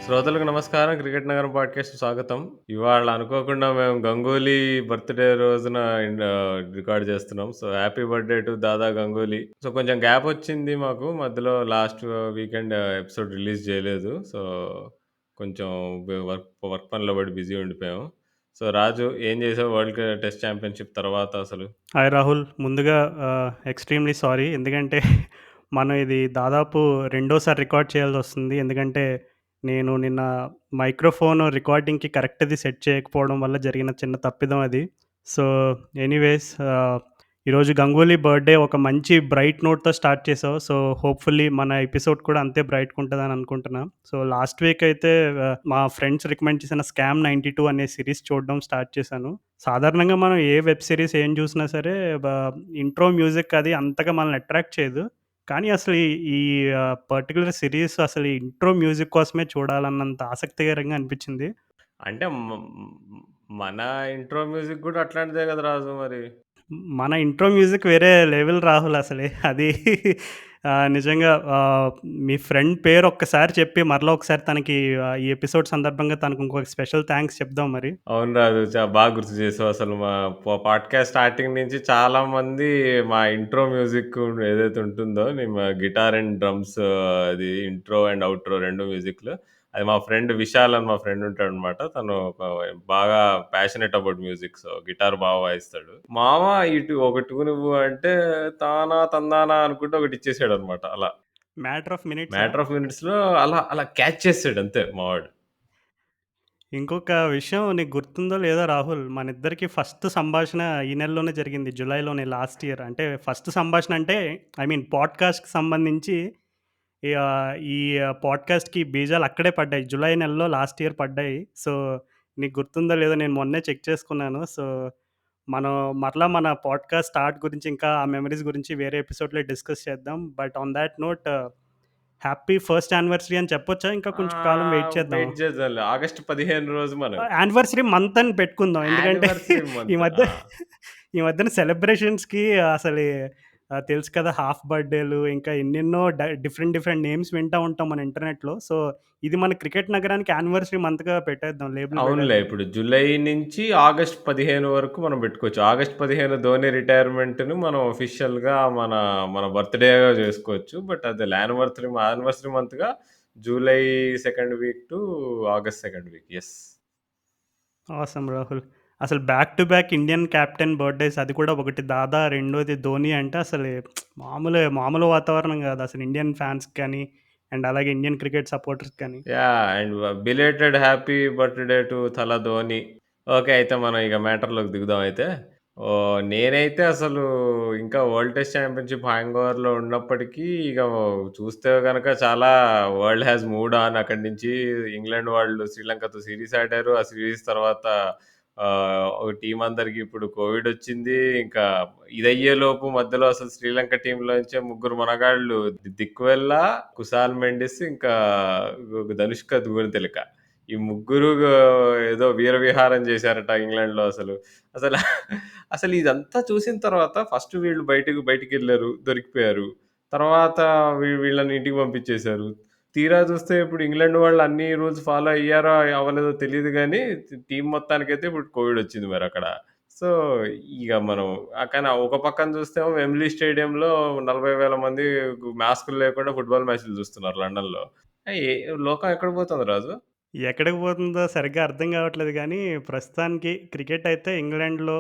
శ్రోతలకు నమస్కారం. 'క్రికెట్ నగరం' పాడ్‌కాస్ట్‌కి స్వాగతం. ఇవాళ అనుకోకుండా మేము గంగూలీ బర్త్‌డే రోజున రికార్డ్ చేస్తున్నాం. So, happy birthday to Dada Ganguly. So, కొంచెం గ్యాప్ వచ్చింది మాకు. మధ్యలో లాస్ట్ వీకెండ్ ఎపిసోడ్ రిలీజ్ చేయలేదు. సో, కొంచెం వర్క్ పనిలో పడి బిజీ ఉండిపోయాం. సో, రాజు ఏం చేసావు టెస్ట్ ఛాంపియన్‌షిప్ తర్వాత అసలు? హాయ్ రాహుల్. ముందుగా ఎక్స్‌ట్రీమ్‌లీ సారీ. ఎందుకంటే మనం ఇది దాదాపు రెండోసారి రికార్డ్ చేయాల్సొస్తుంది. ఎందుకంటే నేను నిన్న మైక్రోఫోన్ రికార్డింగ్‌కి కరెక్ట్‌ది సెట్ చేయకపోవడం వల్ల జరిగిన చిన్న తప్పిదం అది. సో, ఎనీవేస్ ఈరోజు గంగూలీ బర్త్‌డే ఒక మంచి బ్రైట్ నోట్‌తో స్టార్ట్ చేసావు. సో, హోప్‌ఫుల్లీ మన ఎపిసోడ్ కూడా అంతే బ్రైట్‌గా ఉంటదని అనుకుంటున్నా. సో, లాస్ట్ వీక్ అయితే మా ఫ్రెండ్స్ రికమెండ్ చేసిన 'స్కామ్ 92' అనే సీరీస్ చూడడం స్టార్ట్ చేశాను. సాధారణంగా మనం ఏ వెబ్ సీరీస్ ఏం చూసినా సరే బ ఇంట్రో మ్యూజిక్ అది అంతగా మనల్ని అట్రాక్ట్ చేయదు. కానీ అసలు ఈ పర్టిక్యులర్ సీరీస్ అసలు ఈ ఇంట్రో మ్యూజిక్ కోసమే చూడాలన్నంత ఆసక్తికరంగా అనిపించింది. అంటే మన ఇంట్రో మ్యూజిక్ గూడా అట్లాంటిదే కదా రాజు మరి. మన ఇంట్రో మ్యూజిక్ వేరే లెవెల్ రాహుల్ అసలే. అది నిజంగా మీ ఫ్రెండ్ పేరు ఒక్కసారి చెప్పి మరలా ఒకసారి తనకి ఈ ఎపిసోడ్ సందర్భంగా తనకు ఇంకొక స్పెషల్ థాంక్స్ చెప్దాం మరి. అవును రాజు. బాగా గుర్తు చేసావు. అసలు మా పాడ్‌కాస్ట్ స్టార్టింగ్ నుంచి చాలామంది మా ఇంట్రో మ్యూజిక్ ఏదైతే ఉంటుందో, మా గిటార్ అండ్ డ్రమ్స్ అది ఇంట్రో అండ్ ఔట్రో 2 మ్యూజిక్‌లు. అది మా ఫ్రెండ్ విశాల్ అని మా ఫ్రెండ్ ఉంటాడనమాట. తను బాగా passionate about music. So, guitar బాగా వాయిస్తాడు. మామ ఇటు ఒక ట్యూన్ ఇవ్వు అంటే తానా తందానా అనుకుంటూ ఒకటి ఇచ్చేసాడనమాట అలా. మ్యాటర్ ఆఫ్ మినిట్సా? మ్యాటర్ ఆఫ్ మినిట్స్‌లో అలా అలా క్యాచ్ చేసాడు అంతే మావాడు. ఇంకొక విషయం నీకు గుర్తుందో లేదో రాహుల్, మనిద్దరికీ ఫస్ట్ సంభాషణ ఈ నెలలోనే జరిగింది. జులైలోనే లాస్ట్ ఇయర్. అంటే ఫస్ట్ సంభాషణ అంటే ఐ మీన్ పాడ్‌కాస్ట్‌కి సంబంధించి ఈ పాడ్‌కాస్ట్‌కి బీజాలు అక్కడే పడ్డాయి. జులై నెలలో లాస్ట్ ఇయర్ పడ్డాయి. సో, నీకు గుర్తుందో లేదో నేను మొన్నే చెక్ చేసుకున్నాను. సో, మనం మరలా మన పాడ్‌కాస్ట్ స్టార్ట్ గురించి ఇంకా ఆ మెమోరీస్ గురించి వేరే ఎపిసోడ్‌లో డిస్కస్ చేద్దాం. But on thought note happy first anniversary అని చెప్పొచ్చా? ఇంకా కొంచెం కాలం వెయిట్ చేద్దామా? వెయిట్ చేద్దాంలే. ఆగస్ట్ 15 రోజు మనం. యానివర్సరీ మంత్ అని పెట్టుకుందాం. ఎందుకంటే యానివర్సరీ ఈ మంత్. మధ్య ఈ మధ్యన సెలబ్రేషన్స్‌కి అసలు తెలుసు కదా! హాఫ్ బర్త్‌డేలు ఇంకా ఎన్నెన్నో డిఫరెంట్ డిఫరెంట్ నేమ్స్ వింటా ఉంటాం మన ఇంటర్నెట్‌లో. సో, ఇది మన క్రికెట్ నగరానికి యానివర్సరీ మంత్‌గా పెట్టేద్దాం. లేబుల్ అవునులే. పెట్టేద్దాం. ఇప్పుడు జులై నుంచి ఆగస్ట్ 15 వరకు మనం పెట్టుకోవచ్చు. ఆగస్ట్ 15 ధోని రిటైర్మెంట్‌ని మనం ఆఫిషియల్‌గా మన మన బర్త్‌డేగా చేసుకోవచ్చు. బట్ అది యానివర్సరీ మంత్‌గా July second week to August second week. Yes. Awesome Rahul. అసలు back to back Indian captain birthdays అది కూడా ఒకటి దాదా, రెండోది ధోని అంటే అసలు మామూలు వాతావరణం కాదు. అసలు ఇండియన్ ఫాన్స్‌కి కానీ అండ్ అలాగే ఇండియన్ క్రికెట్ సపోర్టర్స్‌కి కానీ. And belated happy birthday to Thala Dhoni. Okay. అయితే మనం ఇక మ్యాటర్‌లోకి దిగుదాం అయితే. నేనైతే అసలు ఇంకా వరల్డ్ టెస్ట్ ఛాంపియన్‌షిప్ హ్యాంగ్ ఓవర్‌లో ఉన్నప్పటికీ ఇక చూస్తే గనక చాలా వరల్డ్ హాస్ మూవ్డ్ ఆన్ అక్కడి నుంచి ఇంగ్లాండ్ వాళ్ళు శ్రీలంకతో సీరీస్ ఆడారు. ఆ సీరీస్ తర్వాత ఒక టీమ్ అందరికి ఇప్పుడు కోవిడొచ్చింది. ఇంకా ఇదయ్యేలోపు మధ్యలో అసలు శ్రీలంక టీమ్‌లోంచే ముగ్గురు మనగాళ్ళు దిక్వెల్ల, కుసాల్ మెండిస్ ఇంకా ధనుష్క గుణతిలక. ఈ ముగ్గురు ఏదో వీర విహారం చేశారట ఇంగ్లాండ్‌లో అసలు. అసల అసలు ఇదంతా చూసిన తర్వాత ఫస్ట్ వీళ్ళు బయటికెళ్లారు, దొరికిపోయారు. తర్వాత వీళ్ళని ఇంటికి పంపించేశారు. తీరా చూస్తే ఇప్పుడు ఇంగ్లాండ్ వాళ్ళు అన్ని రూల్స్ ఫాలో అయ్యారో, అవ్వలేదో తెలీదు గానీ టీమ్ మొత్తానికైతే ఇప్పుడు కోవిడొచ్చింది మరక్కడ. సో, ఇగ మనం కానీ ఒక పక్కన చూస్తేమో వెంబ్లీ స్టేడియంలో 40,000 మంది మాస్కులు లేకుండా ఫుట్‌బాల్ మ్యాచ్‌లు చూస్తున్నారు లండన్‌లో. ఏ లోకం ఎక్కడికి పోతుంది రాజు? ఎక్కడికి పోతుందో సరిగ్గా అర్థం కావట్లేదు గానీ, ప్రస్తుతానికి క్రికెట్ అయితే ఇంగ్లాండ్‌లో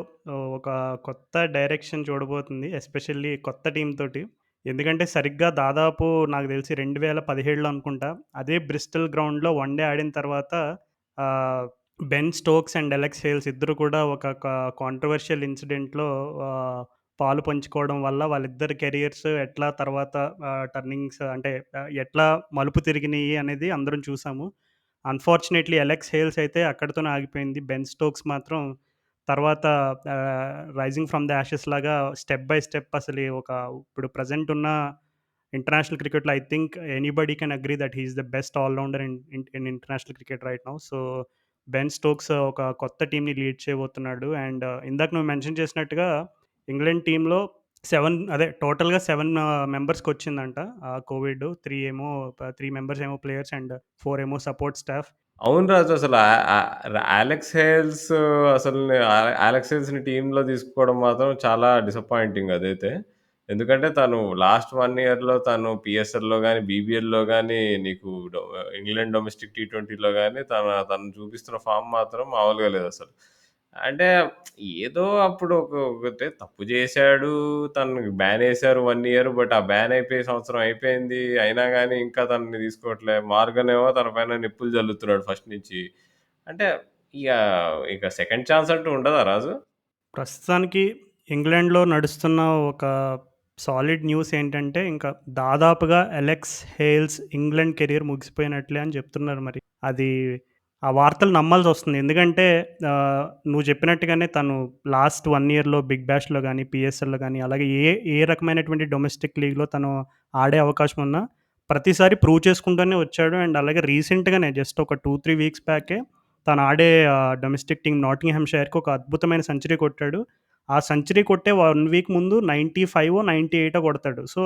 ఒక కొత్త డైరెక్షన్ చూడబోతుంది. ఎస్పెషల్లీ కొత్త టీమ్ తోటి. ఎందుకంటే సరిగ్గా దాదాపు నాకు తెలిసి 2017లో అనుకుంటా. అదే బ్రిస్టల్ గ్రౌండ్‌లో వన్ డే ఆడిన తర్వాత ఆహ్, Ben Stokes and Alex Hales ఇద్దరు కూడా ఒక కాంట్రోవర్షియల్ ఇన్సిడెంట్‌లో పాలు పంచుకోవడం వల్ల వాళ్ళిద్దరి కెరియర్స్ ఎట్లా తర్వాత టర్నింగ్స్ అంటే ఎట్లా మలుపు తిరిగినియి అనేది అందరం చూసాము. అన్‌ఫార్చునేట్‌లీ అలెక్స్ హేల్స్ అయితే అక్కడితోనే ఆగిపోయింది. బెన్ స్టోక్స్ మాత్రం తర్వాత 'రైజింగ్ ఫ్రమ్ ది యాషెస్' లాగా స్టెప్ బై స్టెప్ అసలు ఇప్పుడు ప్రెజెంట్ ఉన్న ఇంటర్నేషనల్ క్రికెట్‌లో I think anybody can agree that he is the best all rounder in international cricket right now. So, Ben Stokes ఒక కొత్త టీమ్‌ని లీడ్ చేయబోతున్నాడు. అండ్ ఇందాక నువ్వు మెన్షన్ చేసినట్టుగా ఇంగ్లాండ్ టీమ్‌లో అదే టోటల్‌గా 7 మెంబర్స్‌కొచ్చిందంట కోవిడ్. 3 ఏమో 3 మెంబర్స్ ఏమో ప్లేయర్స్ అండ్ 4 ఏమో సపోర్ట్ స్టాఫ్. అవును రాజు. అసలు అలెక్స్ హేల్స్ అసలు అలెక్స్ హేల్స్‌ని టీమ్‌లో తీసుకోవడం మాత్రం చాలా డిసప్పాయింటింగ్ అదైతే. ఎందుకంటే తను లాస్ట్ 1 ఇయర్‌లో తను పీఎస్ఎల్‌లో గాని, బీబీఎల్‌లో గాని, నీకు ఇంగ్లాండ్ డొమెస్టిక్ టీ20లో గాని తను చూపిస్తున్న ఫార్మ్ మాత్రం మామూలుగా లేదసలు. అంటే ఏదో అప్పుడు ఒకటే తప్పు చేశాడు. తనకి బ్యాన్ ఏసారు 1 ఇయర్. బట్ ఆ బ్యాన్ అయిపోయి సంవత్సరం అయిపోయింది. అయినా గాని ఇంకా తనని తీసుకోవట్లే. మార్గన్ ఏమో తన పైన నిప్పులు జల్లుతున్నాడు ఫస్ట్ నుంచి. అంటే ఇగ, ఇక సెకండ్ ఛాన్స్ అంటూ ఉండదా రాజు? ప్రస్తుతానికి ఇంగ్లాండ్‌లో నడుస్తున్న ఒక సాలిడ్ న్యూస్ ఏంటంటే, ఇంకా దాదాపుగా అలెక్స్ హేల్స్ ఇంగ్లాండ్ కెరియర్ ముగిసిపోయినట్లే అని చెప్తున్నారు మరి. అది ఆ వార్తలు నమ్మాల్సొస్తుంది. ఎందుకంటే నువ్వు చెప్పినట్టుగానే తను లాస్ట్ 1 ఇయర్‌లో బిగ్ బ్యాష్‌లో గాని, పీఎస్ఎల్‌లో గాని అలాగే ఏ రకమైనటువంటి డొమెస్టిక్ లీగ్‌లో తను ఆడే అవకాశం ఉన్నా ప్రతిసారి ప్రూవ్ చేసుకుంటూనే వచ్చాడు. అండ్ అలాగే రీసెంట్‌గానే జస్ట్ ఒక 2, 3 వీక్స్ బ్యాకే తను ఆడే డొమెస్టిక్ టీమ్ నాటింగ్‌హామ్‌షైర్‌కి ఒక అద్భుతమైన సెంచరీ కొట్టాడు. ఆ సెంచరీ కొట్టే 1 వీక్ ముందు 95 98 కొడతాడు. సో,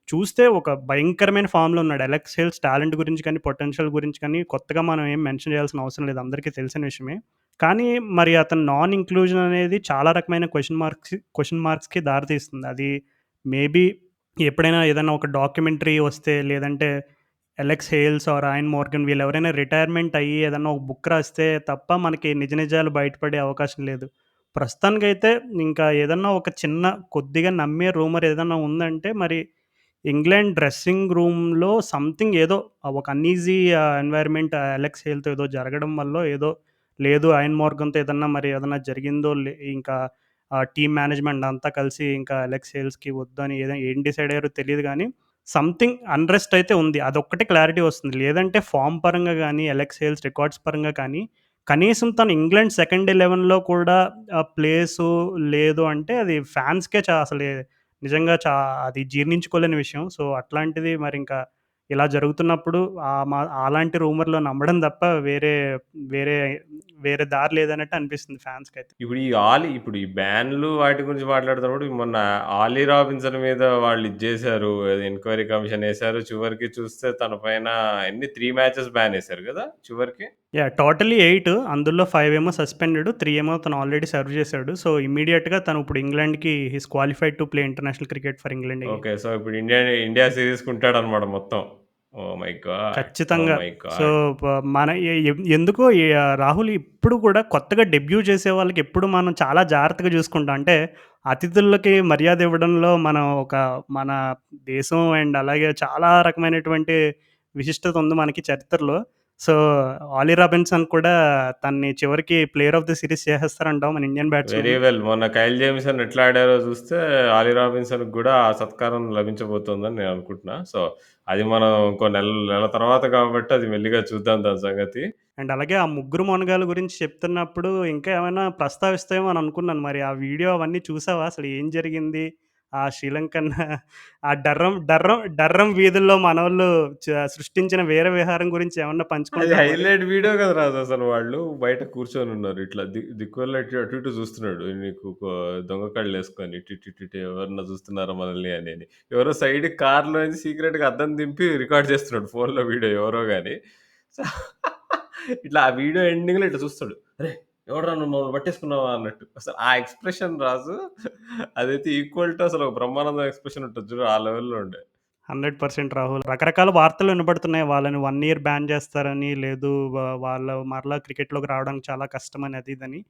చూస్తే ఒక భయంకరమైన ఫామ్‌లో ఉన్నాడు. అలెక్స్ హేల్స్ టాలెంట్ గురించి కానీ, పొటెన్షియల్ గురించి కానీ కొత్తగా మనం ఏం మెన్షన్ చేయాల్సిన అవసరం లేదు. అందరికీ తెలిసిన విషయమే. కానీ మరి అతని నాన్ ఇంక్లూజన్ అనేది చాలా రకమైన క్వెషన్ మార్క్స్‌కి దారితీస్తుంది. అది మేబీ ఎప్పుడైనా ఏదైనా ఒక డాక్యుమెంటరీ వస్తే లేదంటే Alex Hales or Eoin Morgan వీళ్ళెవరైనా రిటైర్మెంట్ అయ్యి ఏదన్నా ఒక బుక్ రాస్తే తప్ప మనకి నిజ నిజాలు బయటపడే అవకాశం లేదు. ప్రస్తుతానికైతే ఇంకా ఏదన్నా ఒక చిన్న కొద్దిగా నమ్మే రూమర్ ఏదన్నా ఉందంటే మరి ఇంగ్లాండ్ డ్రెస్సింగ్ రూమ్‌లో సంథింగ్ ఏదో ఒక అన్‌ఈజీ ఎన్వైర్న్‌మెంట్ అలెక్స్ హేల్‌తో ఏదో జరగడం వల్లో ఏదో లేదు ఆయన్ మోర్గన్‌తో ఏదన్నా మరి ఏదన్నా జరిగిందో ఇంకా టీమ్ మేనేజ్‌మెంట్ అంతా కలిసి ఇంకా అలెక్స్ హేల్స్‌కి వద్దని ఏం డిసైడ్ అయ్యారో తెలీదు గానీ సంథింగ్ అన్‌రెస్ట్ అయితే ఉంది. అదొక్కటే క్లారిటీ వస్తుంది. లేదంటే ఫార్మ్ పరంగా గానీ, అలెక్స్ హేల్స్ రికార్డ్స్ పరంగా కానీ, కనీసం తను ఇంగ్లాండ్ సెకండ్ 11లో కూడా ప్లేసు లేదు అంటే అది ఫ్యాన్స్‌కే అసలు నిజంగా అది జీర్ణించుకోలేని విషయం. సో, అట్లాంటిది మరింకా ఇలా జరుగుతున్నప్పుడు అలాంటి రూమర్‌లు నమ్మడం తప్ప వేరే వేరే దారి లేదన్నట్టు అనిపిస్తుంది ఫ్యాన్స్‌కైతే. ఇప్పుడు ఈ బ్యాన్‌లు వాటి గురించి మాట్లాడుతున్నప్పుడు మొన్న 'ఆలీ రాబిన్సన్' మీద వాళ్ళు ఇది జేశారు. ఎంక్వైరీ కమిషన్ ఏసారు. చివరికి చూస్తే తన పైన 3 మ్యాచెస్ బ్యాన్ ఏసారు గదా! చివరికి. టోటల్లీ 8 అందులో 5 ఏమో సస్పెండెడ్. 3 ఏమో తను ఆల్రెడీ సర్వ్ చేశాడు. సో, ఇమ్మీడియేట్‌గా తను ఇప్పుడు ఇంగ్లాండ్‌కి he is qualified to play international cricket for England again. Okay. So, ఇప్పుడు ఇండియా సీరీస్‌కుంటాడన్నమాట మొత్తం. Oh my God! ఓహ్ ఖచ్చితంగా. My so, God! మన ఎందుకో రాహుల్ ఇప్పుడు కూడా కొత్తగా డెబ్యూ చేసే వాళ్ళకి ఎప్పుడు మనం చాలా జాగ్రత్తగా చూసుకుంటాం. అంటే అతిథులకి మర్యాద ఇవ్వడంలో మనం మన దేశం అండ్ అలాగే చాలా రకమైనటువంటి విశిష్టత ఉంది మనకి చరిత్రలో. సో, ఆలీ రాబిన్సన్ కూడా తనని చివరికి ప్లేయర్ ఆఫ్ ది సీరీస్ చేసేస్తారంటాం మన ఇండియన్ వెరీ బ్యాట్స్‌మెన్. వెల్. మొన్న 'కైల్ జేమిసన్' ఎట్లా ఆడారో జూస్తే 'ఆలీ రాబిన్సన్‌కి' గూడా ఆ సత్కారం లభించబోతోందని నేను అనుకుంటున్నా. సో, అది మనం ఇంకో నెల తర్వాత కాబట్టి అది మెల్లిగా చూద్దాం దాని సంగతి. అండ్ అలాగే ఆ ముగ్గురు మొనగాళ్ళ గురించి చెప్తున్నప్పుడు ఇంకా ఏమైనా ప్రస్తావిస్తావేమో అని అనుకున్నాను. మరి ఆ వీడియో అవన్నీ చూసావా? అసలు ఏం జరిగింది? ఆ శ్రీలంకన్ ఆ డర్రం వీధుల్లో మనోళ్ళు సృష్టించిన వీర విహారం గురించి ఏమన్నా అది పంచుకుంటావా మరి? హైలైట్ వీడియో కదా రాజు అసలు. వాళ్ళు బయట కూర్చొనున్నారు. ఇట్లా దిక్కువల్ల అటు ఇటు చూస్తున్నాడు. నీకు దొంగ కళ్ళేసుకొని ఇటు ఇటు ఇటు ఇటు ఎవరన్నా చూస్తున్నారా మనల్ని అని. ఎవరో సైడ్‌కి కార్‌లోంచి సీక్రెట్‌గా అద్దం దింపి రికార్డ్ చేస్తున్నాడు ఫోన్‌లో వీడియో ఎవరో గాని. సో, ఇట్లా ఆ వీడియో ఎండింగ్‌లో ఇట్లా చూస్తాడు. "అరేయ్! ఎవడ్రా నువ్వు మమ్మల్ని పట్టేసుకున్నావా?" అన్నట్టు. అసలు ఆ ఎక్స్‌ప్రెషన్ రాజు అదైతే ఈక్వల్ టు అసలు ఒక బ్రహ్మానందం ఎక్స్‌ప్రెషన్ ఉంటది చూడు ఆ లెవెల్‌లో ఉండే. 100% రాహుల్. రకరకాల వార్తలు వినబడుతున్నాయి. వాళ్ళని 1 ఇయర్ బ్యాన్ చేస్తారని, లేదు వాళ్ళు మరలా క్రికెట్‌లోకి రావడానికి చాలా కష్టమని అది ఇదని.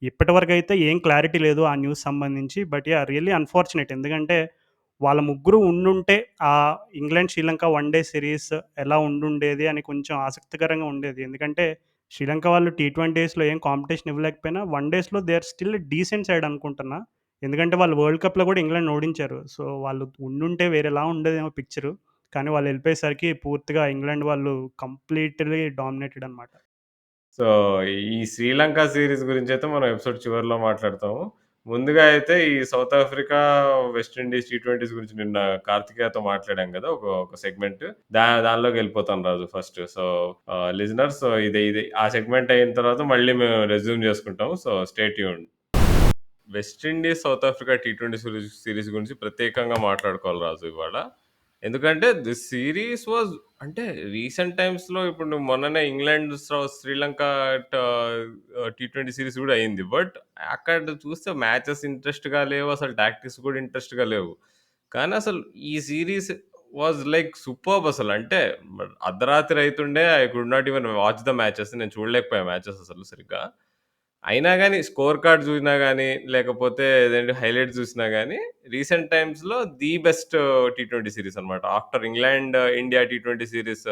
ఇప్పటివరకైతే ఏం క్లారిటీ లేదు ఆ న్యూస్ సంబంధించి. But really unfortunate. ఎందుకంటే వాళ్ళ ముగ్గురు ఉండుంటే England, Sri Lanka one day series ఎలా ఉండుండేది అని కొంచెం ఆసక్తికరంగా ఉండేది. ఎందుకంటే శ్రీలంక వాళ్ళు టీ20స్‌లో ఏం కాంపిటీషన్ ఇవ్వలేకపోయినా వన్ డేస్‌లో they are still decent side అనుకుంటున్నా. ఎందుకంటే వాళ్ళు వరల్డ్ కప్‌లో కూడా ఇంగ్లాండ్‌ని ఓడించారు. సో, వాళ్ళు ఉండుంటే వేరేలా ఉండేదేమో పిక్చరు. కానీ వాళ్ళెళ్ళిపోయేసరికి పూర్తిగా ఇంగ్లాండ్ వాళ్ళు కంప్లీట్‌లీ డామినేటెడ్ అనమాట. సో, ఈ శ్రీలంక సీరీస్ గురించయితే మనం ఎపిసోడ్ చివరిలో మాట్లాడతాము. ముందుగా అయితే ఈ సౌత్ ఆఫ్రికా, వెస్ట్ ఇండీస్ టీ20స్ గురించి నిన్న కార్తికేయతో మాట్లాడాం గదా! ఒక సెగ్మెంట్. దానిలోకెళ్ళిపోతాను రాజు ఫస్ట్. సో, లిజనర్స్ ఇది ఇది ఆ సెగ్మెంట్ అయిన తర్వాత మళ్ళీ మేము రెజ్యూమ్ చేసుకుంటాము. So, stay tuned. West Indies, south Africa T20 series గురించి ప్రత్యేకంగా మాట్లాడుకోవాలి రాజు ఇవాళ. ఎందుకంటే దిస్ సీరీస్ వాజ్ అంటే రీసెంట్ టైమ్స్‌లో ఇప్పుడు నువ్వు మొన్ననే ఇంగ్లాండ్, శ్రీలంక ట టీ20 సీరీస్ గూడా అయింది. బట్ అక్కడ చూస్తే మ్యాచెస్ ఇంట్రెస్ట్‌గా లేవు. అసలు టాక్టిక్స్ కూడా ఇంట్రెస్ట్‌గా లేవు. కానీ అసలు ఈ సీరీస్ వాజ్ లైక్ సూపర్బ్ అసలు. అంటే అర్ధరాత్రి అయితుండే I could not even watch the matches. నేను చూడలేకపోయా మ్యాచెస్ అసలు సరిగ్గా. అయినా గాని స్కోర్ కార్డ్ చూసినా గాని, లేకపోతే ఏదంటే హైలైట్స్ చూసినా గాని, రీసెంట్ టైమ్స్‌లో ది బెస్ట్ టీ20 సీరీస్ అన్నమాట. ఆఫ్టర్ ఇంగ్లాండ్, ఇండియా టీ20 సీరీస్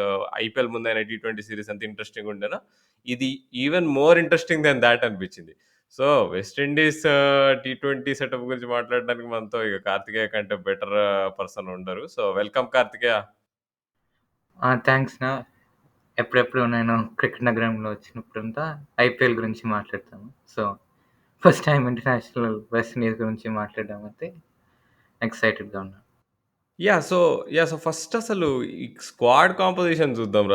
ఐపీఎల్ ముందైన టీ20 సీరీస్ ఎంత ఇంట్రెస్టింగ్‌గా ఉండేనో, ఇది even more interesting than thought అనిపించింది. సో, వెస్ట్ ఇండీస్ టీ20 సెటప్ గురించి మాట్లాడడానికి మనతో ఇక కార్తికేయ కంటే బెటర్ పర్సన్ ఉండరు. So, welcome Karthikeya. థ్యాంక్స్‌నా. ఎప్పుడెప్పుడు నేను క్రికెట్ నగరంలో వచ్చినప్పుడంతా ఐపీఎల్ గురించి మాట్లాడతాను. So, first time international West Indies గురించి మాట్లాడడం అయితే ఎక్సైటెడ్‌గా ఉన్నాను. యాహ్! సో, ఫస్ట్ అసలు ఈ స్క్వాడ్ కాంపోజిషన్ చూద్దాం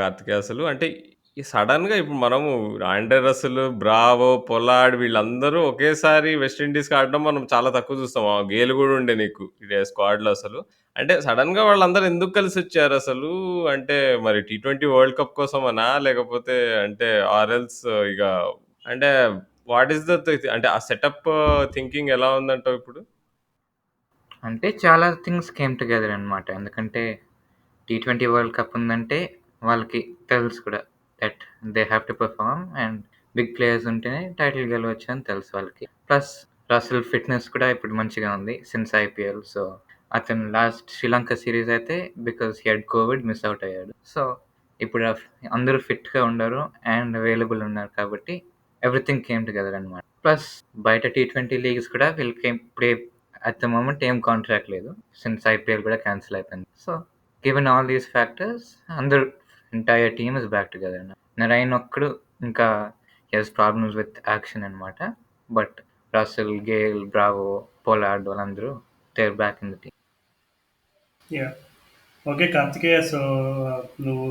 కార్తికేయ అసలు. అంటే ఈ సడెన్‌గా ఇప్పుడు మనము ఆండ్రే రసెల్, బ్రావో, పొలార్డ్ వీళ్ళందరూ ఒకేసారి వెస్ట్ ఇండీస్‌కి ఆడడం మనం చాలా తక్కువ చూస్తాం. గేల్ గూడా ఉండే నీకు స్క్వాడ్‌లో అసలు. అంటే సడెన్‌గా వాళ్ళందరూ ఎందుకు కలిసొచ్చారసలు? అంటే మరి టీ20 వరల్డ్ కప్ కోసమనా? లేకపోతే అంటే ఆర్ ఎల్స్ ఇగ అంటే వాట్ ఈస్ ద అంటే ఆ సెటప్ థింకింగ్ ఎలా ఉందంటావు ఇప్పుడు? అంటే చాలా థింగ్స్ కేమ్ టుగెదర్ అనమాట. ఎందుకంటే టీ20 వరల్డ్ కప్ ఉందంటే వాళ్ళకి తెలుసు కూడా that they have to perform and big players ఉంటేనే టైటిల్ గెలవచ్చు అని తెలుసు వాళ్ళకి. ప్లస్ రసెల్ ఫిట్‌నెస్ కూడా ఇప్పుడు మంచిగా ఉంది సిన్స్ ఐపీఎల్. సో, అతను లాస్ట్ శ్రీలంక సీరీస్ అయితే because he had COVID miss out అయ్యాడు. సో, ఇప్పుడు అందరూ ఫిట్‌గా ఉన్నారు అండ్ అవైలబుల్ ఉన్నారు కాబట్టి ఎవ్రీథింగ్ కేమ్ టుగెదర్ అనమాట. ప్లస్ బయట టీ20 లీగ్స్ కూడా వీళ్ళకి ఇప్పుడే అట్ ద మొమెంట్ ఏం కాంట్రాక్ట్ లేదు. సిన్స్ ఐపీఎల్ కూడా క్యాన్సిల్ అయిపోయింది. So, given all these factors అందరూ entire team is back together. Narine ఒక్కడు ఇంకా he has problems with action అనమాట. But Russell, Gayle, Bravo, Pollard వాళ్ళందరూ they are back in the team. Yeah! Okay Karthikeya. So, నువ్వు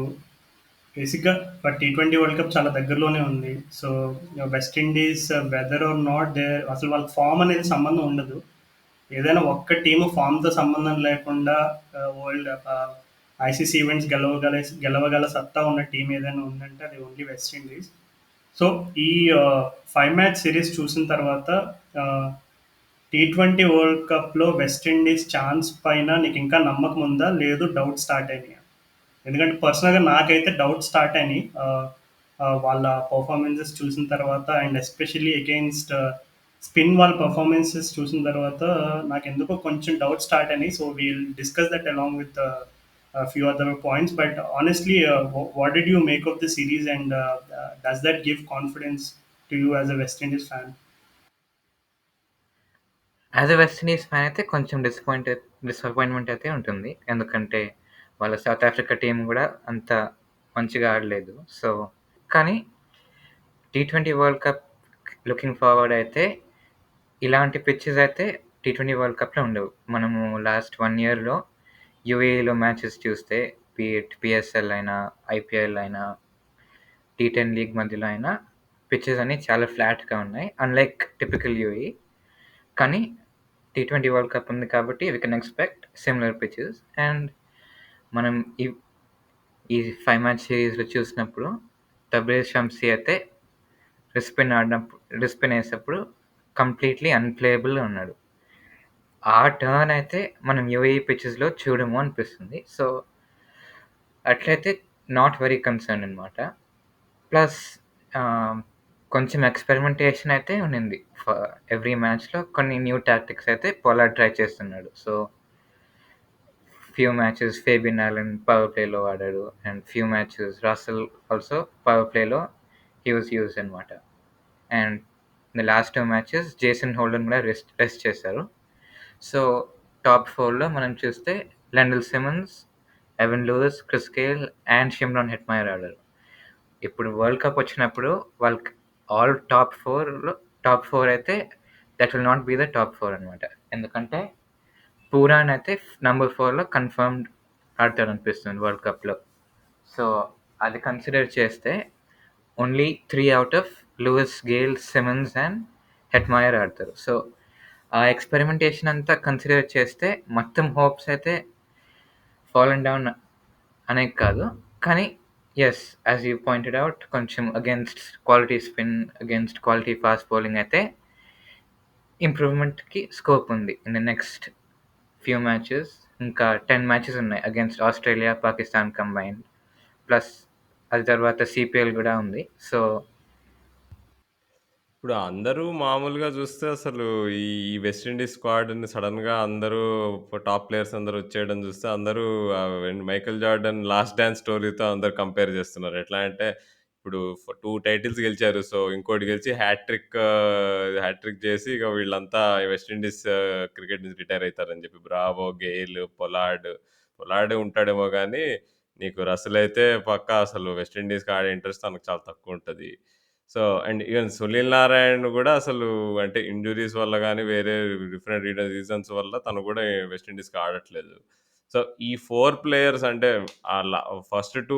బేసిక్‌గా టీ20 world cup చాలా దగ్గరలోనే ఉంది. So, West Indies whether or not there అసలు వాళ్ళ ఫార్మ్ అనేది సంబంధం ఉండదు. ఏదైనా ఒక్క టీము ఫామ్‌తో సంబంధం లేకుండా వరల్డ్ ఐసీసీ ఈవెంట్స్ గెలవగల సత్తా ఉన్న టీం ఏదైనా ఉందంటే అది ఓన్లీ వెస్ట్ ఇండీస్. సో, ఈ 5 మ్యాచ్ సిరీస్ చూసిన తర్వాత టీ20 వరల్డ్ కప్‌లో వెస్ట్ ఇండీస్ ఛాన్స్ పైన నీకు ఇంకా నమ్మకం ఉందా? లేదు డౌట్ స్టార్ట్ అయినాయా? ఎందుకంటే పర్సనల్‌గా నాకైతే డౌట్ స్టార్ట్ అయినాయి. వాళ్ళ పర్ఫార్మెన్సెస్ చూసిన తర్వాత అండ్ ఎస్పెషల్లీ అగెయిన్స్ట్ స్పిన్ వాళ్ళ పర్ఫార్మెన్సెస్ చూసిన తర్వాత నాకెందుకో కొంచెం డౌట్ స్టార్ట్ అయినాయి. So, we'll discuss that along with few other points. But honestly what did you make of the series and does that give confidence to you as a West Indies fan? As a West Indies fan అయితే కొంచెం disappointment అయితే ఉంటుంది. ఎందుకంటే వాళ్ళ south Africa team గూడా అంత మంచిగా ఆడలేదు. సో, కానీ టీ20 వరల్డ్ కప్ లుకింగ్ ఫార్వర్డ్ అయితే ఇలాంటి పిచెస్ అయితే టీ20 వరల్డ్ కప్‌లో ఉండవు. మనము లాస్ట్ 1 ఇయర్‌లో యూఏఈలో మ్యాచెస్ చూస్తే పీఎస్ఎల్ అయినా, ఐపీఎల్ అయినా, టీ10 లీగ్ మధ్యలో అయినా పిచెస్ అన్నీ చాలా ఫ్లాట్‌గా ఉన్నాయి. Unlike typical UAE. కానీ టీ20 వరల్డ్ కప్ ఉంది కాబట్టి we can expect similar pitches. And మనం ఈ ఈ 5 మ్యాచ్ సిరీస్‌లో చూసినప్పుడు తబ్రేజ్ షమ్సీ అయితే రిస్పిన్ ఏసేప్పుడు కంప్లీట్‌లీ అన్‌ప్లేయబుల్‌గా ఉన్నాడు. ఆ టర్న్ అయితే మనం యూఏఈ పిచెస్‌లో చూడము అనిపిస్తుంది. సో, అట్లయితే నాట్ వెరీ కన్సర్న్డ్ అనమాట. ప్లస్ ఆహ్, కొంచెం ఎక్స్‌పెరిమెంటేషన్ అయితే ఉండింది. ఎవ్రీ మ్యాచ్‌లో కొన్ని న్యూ టాక్టిక్స్ అయితే పొలార్డ్ ట్రై చేస్తున్నాడు. So, few matches Fabian Allen power ప్లేలో ఆడాడు. And few matches Russell also power ప్లేలో హి వాస్ యూజ్డ్ అనమాట. And the last 2 matches Jason Holder కూడా రెస్ట్ చేశారు. సో, టాప్ 4లో మనం చూస్తే Lendl Simmons, Evin Lewis, Chris Gayle and Shimron Hetmyer ఆడారు. ఇప్పుడు వరల్డ్ కప్ వచ్చినప్పుడు వాళ్ళకి ఆల్ టాప్ 4 అయితే that will not be the top 4 అనమాట. ఎందుకంటే పూరాన్ అయితే నంబర్ 4లో కన్ఫర్మ్డ్ ఆడతాడనిపిస్తుంది వరల్డ్ కప్‌లో. సో, అది కన్సిడర్ చేస్తే only 3 out of Lewis, Gayle, Simmons and Hetmyer ఆడతారు. సో, ఆ ఎక్స్పెరిమెంటేషన్ అంతా కన్సిడర్ చేస్తే మొత్తం హోప్స్ అయితే ఫాలన్ డౌన్ అనేది కాదు. కానీ yes, as you pointed out కొంచెం against quality spin, against quality fast bowling అయితే ఇంప్రూవ్‌మెంట్‌కి స్కోప్ ఉంది. In the next few matches ఇంకా 10 మ్యాచెస్ ఉన్నాయి against Australia, Pakistan combined. Plus అది తర్వాత సీపీఎల్ గూడా ఉంది. సో, ఇప్పుడు అందరూ మామూలుగా చూస్తే అసలు ఈ ఈ వెస్ట్ ఇండీస్ స్క్వాడ్‌ని సడెన్‌గా అందరూ టాప్ ప్లేయర్స్ అందరూ వచ్చేయడం చూస్తే అందరూ మైకేల్ జార్డన్ లాస్ట్ డాన్స్ స్టోరీతో అందరూ కంపేర్ చేస్తున్నారు. ఎట్లా అంటే ఇప్పుడు 2 టైటిల్స్ గెలిచారు. సో, ఇంకోటి గెలిచి హ్యాట్రిక్ చేసి ఇక వీళ్ళంతా వెస్ట్ ఇండీస్ క్రికెట్ నుంచి రిటైర్ అయితారని చెప్పి. బ్రావో, గెయిల్, పొలార్డ్ ఉంటాడేమో గానీ నీకు రసెల్ అయితే పక్కా అసలు వెస్ట్ ఇండీస్‌కి ఆడే ఇంట్రెస్ట్ తనకు చాలా తక్కువుంటది. So, and even Sunil Narayan గూడా అసలు అంటే ఇంజ్యూరీస్ వల్ల గానీ, వేరే డిఫరెంట్ రీజన్స్ వల్ల తను గూడా వెస్ట్ ఇండీస్‌కి ఆడట్లేదు. సో, ఈ 4 ప్లేయర్స్ అంటే ఆళ్ళ ఫస్ట్ 2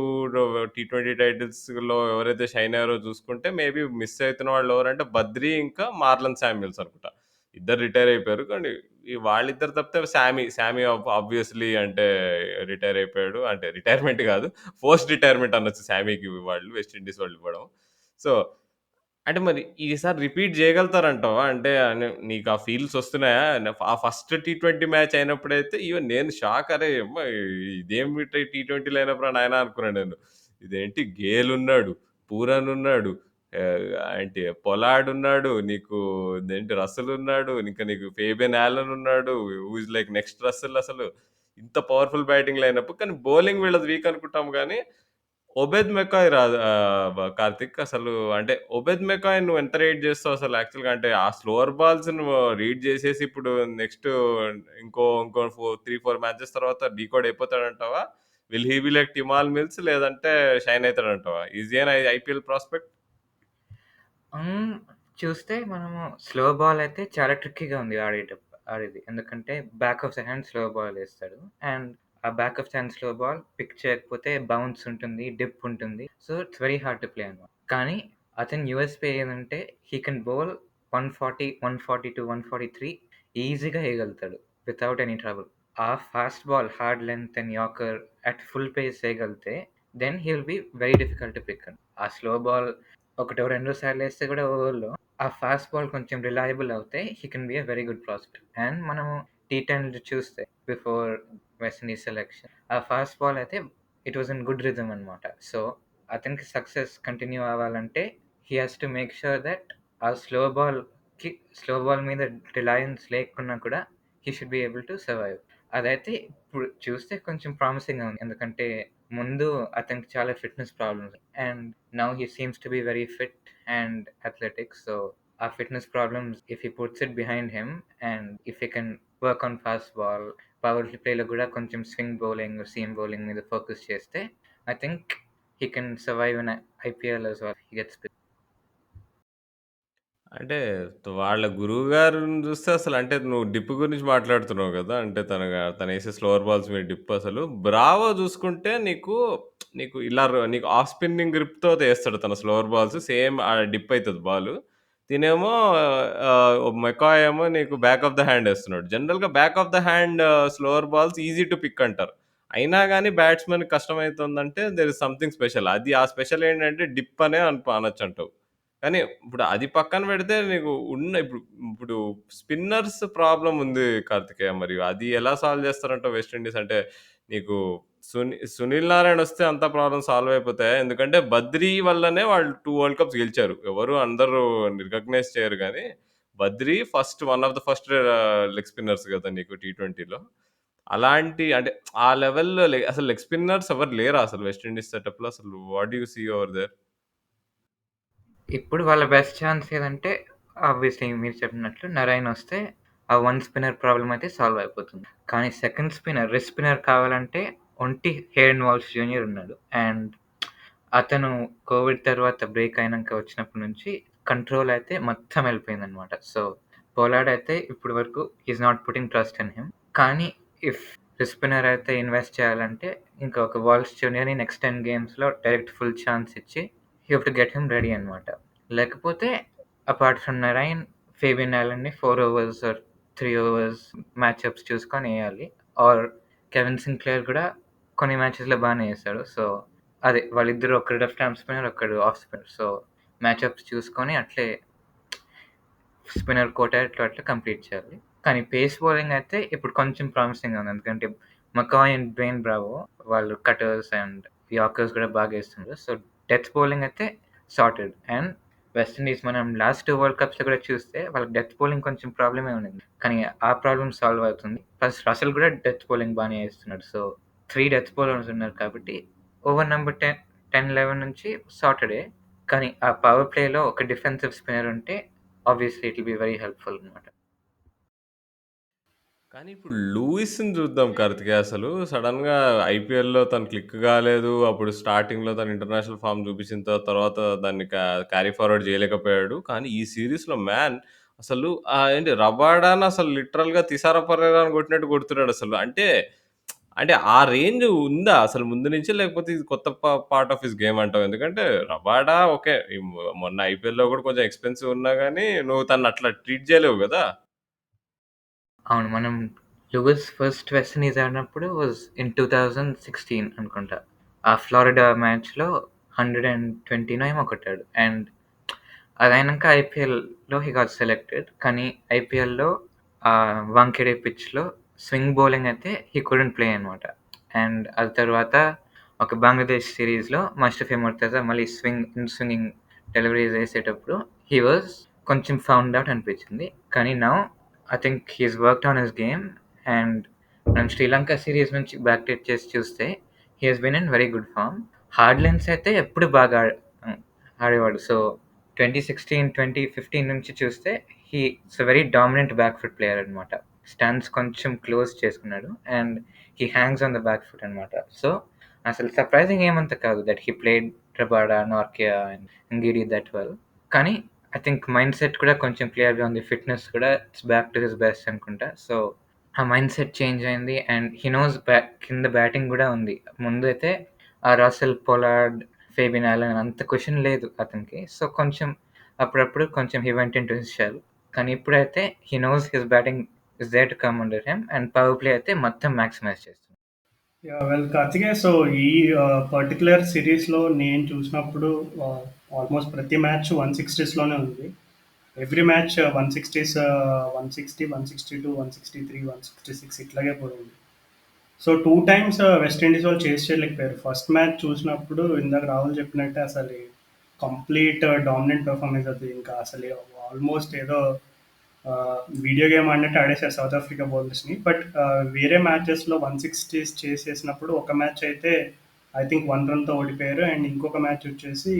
టీ20 టైటిల్స్‌లో ఎవరైతే షైన్ అయ్యారో చూసుకుంటే మేబీ మిస్ అయితున్న వాళ్ళు ఎవరంటే బద్రి ఇంకా మార్లన్ శామ్యూల్స్ అనుకుంటా. ఇద్దరు రిటైర్ అయిపోయారు. కానీ ఈ వాళ్ళిద్దరు తప్పితే శామీ ఆబ్వియస్‌లీ అంటే రిటైర్ అయిపోయాడు. అంటే రిటైర్మెంట్ గాదు. ఫోర్స్డ్ రిటైర్మెంట్ అనొచ్చు శామీకి వాళ్ళు వెస్ట్ ఇండీస్ వాళ్ళు ఇవ్వడం. సో, అంటే మరి ఈసారి రిపీట్ జేయగలుగుతారంటావా? అంటే నీకు ఆ ఫీల్స్ వస్తున్నాయా? ఆ ఫస్ట్ టీ20 మ్యాచ్ అయినప్పుడైతే ఈవెన్ నేను షాక్. అరే! యమ్మ ఇదేమి టీ20 లైనప్‌రా నాయనా అనుకున్నాను నేను. ఇదేంటి గేల్ ఉన్నాడు, పూరన్ ఉన్నాడు, ఏంటి పొలార్డ్ ఉన్నాడు, నీకు ఇదేంటి రసెల్ ఉన్నాడు, ఇంకా నీకు ఫేబియన్ ఆలన్ ఉన్నాడు. Who is like next Russell అసలు. ఇంత పవర్‌ఫుల్ బ్యాటింగ్ లైనప్. కానీ బౌలింగ్ వీళ్ళది వీక్ అనుకుంటాం గానీ ఒబెద్ మెకాయ్ రాదు కార్తిక్ అసలు అంటే ఒబెద్ మెకాయ్ నువ్వు ఎంత రేట్ చేస్తావు అసలు యాక్చువల్‌గా అంటే ఆ స్లోవర్ బాల్స్ నువ్వు రీడ్ చేసేసి ఇప్పుడు నెక్స్ట్ ఇంకో 3, 4 మ్యాచెస్ తర్వాత డీకోడ్ అయిపోతాడంటావా? Will he be like Tymal Mills లేదంటే షైన్ అయితాడంటావా? Is he an IPL prospect? Hmm. చూస్తే మనము స్లో బాల్ అయితే చాలా ట్రిక్కీగా ఉంది ఆడేది. ఎందుకంటే back of the hand slow ball ఏస్తాడు. అండ్ ఆ back of the hand slow ball pick చేయకపోతే బౌన్స్ ఉంటుంది, డిప్ ఉంటుంది. So, it's very hard to play అనమాట. కానీ అతని యూఎస్‌పీ ఏదంటే హి కెన్ బౌల్ 140, 142, 143 ఈజీగా ఏయగలుగుతాడు వితౌట్ ఎనీ ట్రబుల్. ఆ fast ball, hard length and yorker at full pace ఏయగలిగితే then he will be very difficult to pick. ఆ స్లో బాల్ ఒకటో రెండో సార్లేస్తే కూడా ఓవర్‌లో ఆ ఫాస్ట్ బాల్ కొంచెం రిలయబుల్ అవుతే he can be a very good prospect. And మనము టీ10 చూస్తే బిఫోర్ వెస్ట్ ఇండీస్ సెలక్షన్ ఆ ఫాస్ట్ బాల్ అయితే it was in good rhythm అనమాట. సో, అతనికి సక్సెస్ కంటిన్యూ అవ్వాలంటే he has to make sure that ఆ స్లో బాల్ మీద reliance లేకున్నా కూడా he should be able to survive. అదైతే ఇప్పుడు చూస్తే కొంచెం ప్రామిసింగ్‌గా ఉంది. ఎందుకంటే ముందు అతనికి చాలా fitness problems and now he seems to be very fit and athletic. So, ఆ fitness problems if he puts it behind him and if he can work on fast ball, power ప్లేలో కూడా కొంచెం స్వింగ్ బౌలింగ్, సీమ్ బౌలింగ్ మీద focus చేస్తే I think he can survive in IPL as well. He gets అంటే వాళ్ళ గురువుగారిని చూస్తే అసలు అంటే నువ్వు డిప్ గురించి మాట్లాడుతున్నావు గదా! అంటే తనేసే స్లోవర్ బాల్స్ మీద డిప్ అసలు. బ్రావో చూసుకుంటే నీకు ఇలా నీకు ఆఫ్ స్పిన్నింగ్ గ్రిప్‌తో ఏస్తాడు తన స్లోవర్ బాల్స్. సేమ్ డిప్ అయితది బాలు. తినేమో మెకాయ్ ఏమో నీకు బ్యాక్ ఆఫ్ ద హ్యాండ్ ఏస్తున్నాడు. జనరల్‌గా back of the hand slower balls easy to pick అంటారు. అయినా గాని బ్యాట్స్‌మన్‌కి కష్టమైతుందంటే దేర్ ఇస్ సంథింగ్ స్పెషల్. ఆ స్పెషల్ ఏంటంటే డిప్ అనే అనొచ్చంటావు. కానీ ఇప్పుడు అది పక్కన పెడితే నీకు ఇప్పుడు ఇప్పుడు స్పిన్నర్స్ ప్రాబ్లమ్ ఉంది కార్తికేయ. మరి అది ఎలా సాల్వ్ చేస్తారంటావు వెస్ట్ ఇండీస్? అంటే నీకు సునీల్ నారాయణ వస్తే అంతా ప్రాబ్లమ్ సాల్వ్ అయిపోతాయా? ఎందుకంటే బద్రీ వల్లనే వాళ్ళు 2 వరల్డ్ కప్స్ గెలిచారు. ఎవరు అందరూ రికగ్నైజ్ చేయరు గానీ, Badri one of the first leg spinners కదా నీకు టీ20లో. అలాంటి అంటే ఆ లెవెల్‌లో అసలు లెగ్ స్పిన్నర్స్ ఎవరు లేరా అసలు వెస్ట్ ఇండీస్ సెటప్‌లో? అసలు what do you see over there? ఇప్పుడు వాళ్ళ బెస్ట్ ఛాన్స్ ఏదంటే ఆబ్వియస్‌లీ మీరు చెప్పినట్లు నరైన్ వస్తే ఆ వన్ స్పిన్నర్ ప్రాబ్లమ్ అయితే సాల్వ్ అయిపోతుంది. కానీ సెకండ్ స్పిన్నర్, రిస్ట్ స్పిన్నర్ కావాలంటే ఒంటి హేడెన్ వాల్ష్ జూనియర్ ఉన్నాడు. అండ్ అతను కోవిడ్ తర్వాత బ్రేక్ అయినంక వచ్చినప్పటి నుంచి కంట్రోల్ అయితే మొత్తం వెళ్ళిపోయిందనమాట. సో, పొలార్డ్ అయితే ఇప్పటి వరకు is not putting trust in him. కానీ ఇఫ్ రిస్ట్ స్పిన్నర్ అయితే ఇన్వెస్ట్ చేయాలంటే ఇంకా ఒక వాల్ష్ జూనియర్‌ని నెక్స్ట్ 10 గేమ్స్‌లో డైరెక్ట్ ఫుల్ ఛాన్స్ ఇచ్చి you have to get him ready అనమాట. లేకపోతే అపార్ట్ ఫ్రమ్ నరైన్ ఫేబియన్ ఆలన్ని 4 ఓవర్స్ ఆర్ 3 ఓవర్స్ మ్యాచప్స్ చూసుకొని వేయాలి. ఆర్ కెవిన్ సిన్క్లేర్ కూడా కొన్ని మ్యాచెస్‌లో బానే ఏసాడు. సో, అదే వాళ్ళిద్దరూ ఒకరు లెఫ్ట్ ఆర్మ్ స్పిన్నర్, ఒకడు ఆఫ్ స్పిన్నర్. సో, మ్యాచప్స్ చూసుకొని అట్లే స్పిన్నర్ కోట అట్లా కంప్లీట్ చేయాలి. కానీ పేస్ బౌలింగ్ అయితే ఇప్పుడు కొంచెం ప్రామిసింగ్‌గా ఉంది. ఎందుకంటే మకాయ్ అండ్ డ్వేన్ బ్రావో వాళ్ళు కటర్స్ అండ్ యార్కర్స్ కూడా బాగా ఏస్తున్నారు. సో, డెత్ బౌలింగ్ అయితే సార్టెడ్. అండ్ వెస్టిండీస్ మనం లాస్ట్ 2 వరల్డ్ కప్స్‌లో కూడా చూస్తే వాళ్ళకి డెత్ బౌలింగ్ కొంచెం ప్రాబ్లమే ఉండింది. కానీ ఆ ప్రాబ్లమ్ సాల్వ్ అవుతుంది. ప్లస్ రసెల్ కూడా డెత్ బౌలింగ్ బానే ఏస్తున్నాడు. సో, 3 డెత్ బౌలర్స్ ఉన్నారు కాబట్టి ఓవర్ నంబర్ 10, 10, 11 నుంచి సార్టెడే. కానీ ఆ పవర్ ప్లేలో ఒక డిఫెన్సివ్ స్పిన్నర్ ఉంటే obviously it will be very helpful అన్నమాట. కానీ ఇప్పుడు లూయిస్‌ని చూద్దాం కార్తికేయ అసలు. సడెన్‌గా ఐపీఎల్‌లో తను క్లిక్ కాలేదు. అప్పుడు స్టార్టింగ్‌లో తను ఇంటర్నేషనల్ ఫార్మ్ చూపించిన తర్వాత దాన్ని క్యారీ ఫార్వర్డ్ చేయలేకపోయాడు. కానీ ఈ సీరీస్‌లో మ్యాన్ అసలు ఏంటి రబాడాని అసలు లిటరల్‌గా తిసార పరేరాని కొట్టినట్టు కొడుతున్నాడసలు. అంటే ఆ రేంజ్ ఉందా అసలు ముందు నుంచి? లేకపోతే ఇది కొత్త పార్ట్ ఆఫ్ హిస్ గేమ్ అంటావా? ఎందుకంటే రబాడా ఓకే. మొన్న ఐపీఎల్‌లో కూడా కొంచెం ఎక్స్‌పెన్సివ్ ఉన్నా గానీ నువ్వు తనని అట్లా ట్రీట్ చేయలేవు గదా! అవును. మనం లూయిస్ ఫస్ట్ వెస్ట్ ఇండీస్ ఆడినప్పుడు వాస్ ఇన్ 2016 అనుకుంటా. ఆ ఫ్లోరిడా మ్యాచ్‌లో 120నో ఏమో కొట్టాడు. అండ్ అదయినంక ఐపీఎల్‌లో హి గాట్ సెలెక్టెడ్. కానీ ఐపీఎల్‌లో వాంఖెడే పిచ్‌లో స్వింగ్ బౌలింగ్ అయితే హి కుడెంట్ ప్లే అనమాట. అండ్ అది తర్వాత ఒక బంగ్లాదేశ్ సిరీస్‌లో మస్టఫీ ముర్తజా మళ్ళీ స్వింగింగ్ డెలివరీస్ ఏసేటప్పుడు హి వాస్ కొంచెం ఫౌండ్ ఔట్ అనిపించింది. కానీ now I think he's worked on his game. And మనం శ్రీలంక సిరీస్ నుంచి బ్యాక్ డేట్ చేసి చూస్తే he has been in very good form. Hard lines అయితే ఎప్పుడు బాగా ఆడేవాడు. సో 2016, 2015 నుంచి చూస్తే he it's a very dominant back foot player అనమాట. స్టాన్స్ కొంచెం క్లోజ్ చేసుకున్నాడు. And he hangs on the back foot అనమాట. సో అసలు సర్ప్రైజింగ్ ఏమంత కాదు that he played Rabada, Nortje and గిడి దట్ వెల్. కానీ ఐ థింక్ మైండ్ సెట్ కూడా కొంచెం క్లియర్‌గా ఉంది. ఫిట్‌నెస్ కూడా it's back to his best అనుకుంటా. సో ఆ మైండ్ సెట్ చేంజ్ అయింది. అండ్ హీ నోస్ కింద బ్యాటింగ్ కూడా ఉంది. ముందు అయితే ఆ రసెల్, పొలార్డ్, ఫేబియన్ ఆలన్ అంత క్వెషన్ లేదు అతనికి. సో కొంచెం అప్పుడప్పుడు కొంచెం he went into his shell. కానీ ఇప్పుడైతే he knows his batting is there to come under him. And power play అయితే మొత్తం మాక్సిమైజ్ చేస్తుంది. యాహ్! వెల్ కార్తికేయ, సో ఈ పర్టిక్యులర్ సిరీస్‌లో నేను చూసినప్పుడు ఆల్మోస్ట్ ప్రతి మ్యాచ్ 160స్‌లోనే ఉంది. ఎవ్రీ మ్యాచ్ 160స్, 160, 162, 163, 166 ఇట్లాగే పోయింది. సో 2 టైమ్స్ వెస్ట్ ఇండీస్ వాళ్ళు చేజ్ చేయలేకపోయారు. ఫస్ట్ మ్యాచ్ చూసినప్పుడు ఇందాక రాహుల్ చెప్పినట్టే అసలు కంప్లీట్ డామినెంట్ పెర్ఫార్మెన్స్ అది. ఇంకా అసలు ఆల్మోస్ట్ ఏదో వీడియో గేమ్ ఆడినట్టు ఆడేశారు సౌత్ ఆఫ్రికా బౌలర్స్ని. బట్ వేరే మ్యాచెస్లో 160s చేసేసినప్పుడు ఒక మ్యాచ్ అయితే ఐ థింక్ 1 రన్తో ఓడిపోయారు. అండ్ ఇంకొక మ్యాచ్ వచ్చేసి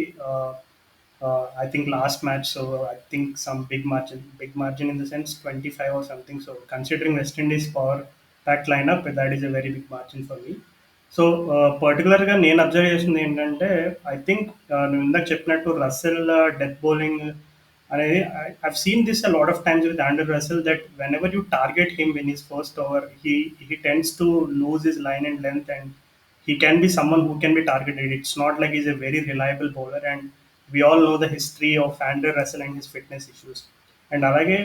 I think last match. So I think some big margin in the sense 25 or something. So considering West Indies power pack lineup, that is a very big margin for me. So పర్టికులర్గా నేను observe చేసింది ఏంటంటే, I think నువ్వు ఇందాక చెప్పినట్టు Russell death bowling అనేది, I've seen this a lot of times with Andrew Russell, that whenever you target him in his first over, he tends to lose his line and length, and he can be someone who can be targeted. It's not like he's a very reliable bowler, and we all know the history of Andrew Russell and his fitness issues. And అలాగే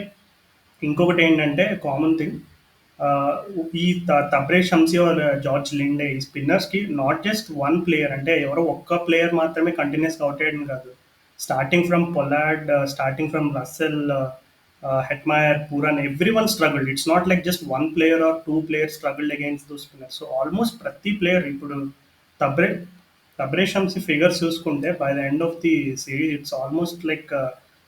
ఇంకొకటి ఏంటంటే common thing, ఈ Tabraiz Shamsi or George Linde ఈ స్పిన్నర్స్కి not just one player, అంటే ఎవరో ఒక్క player మాత్రమే కంటిన్యూస్గా అవుట్ అయ్యడం కాదు. Starting from Pollard, starting from Russell, Hetmyer, Pooran, every one struggled. It's not like just one player or two players struggled against those spinner. So almost ప్రతి player ఇప్పుడు Tabraiz Tabraiz Shamsi figures చూసుకుంటే by the end of the series it's almost like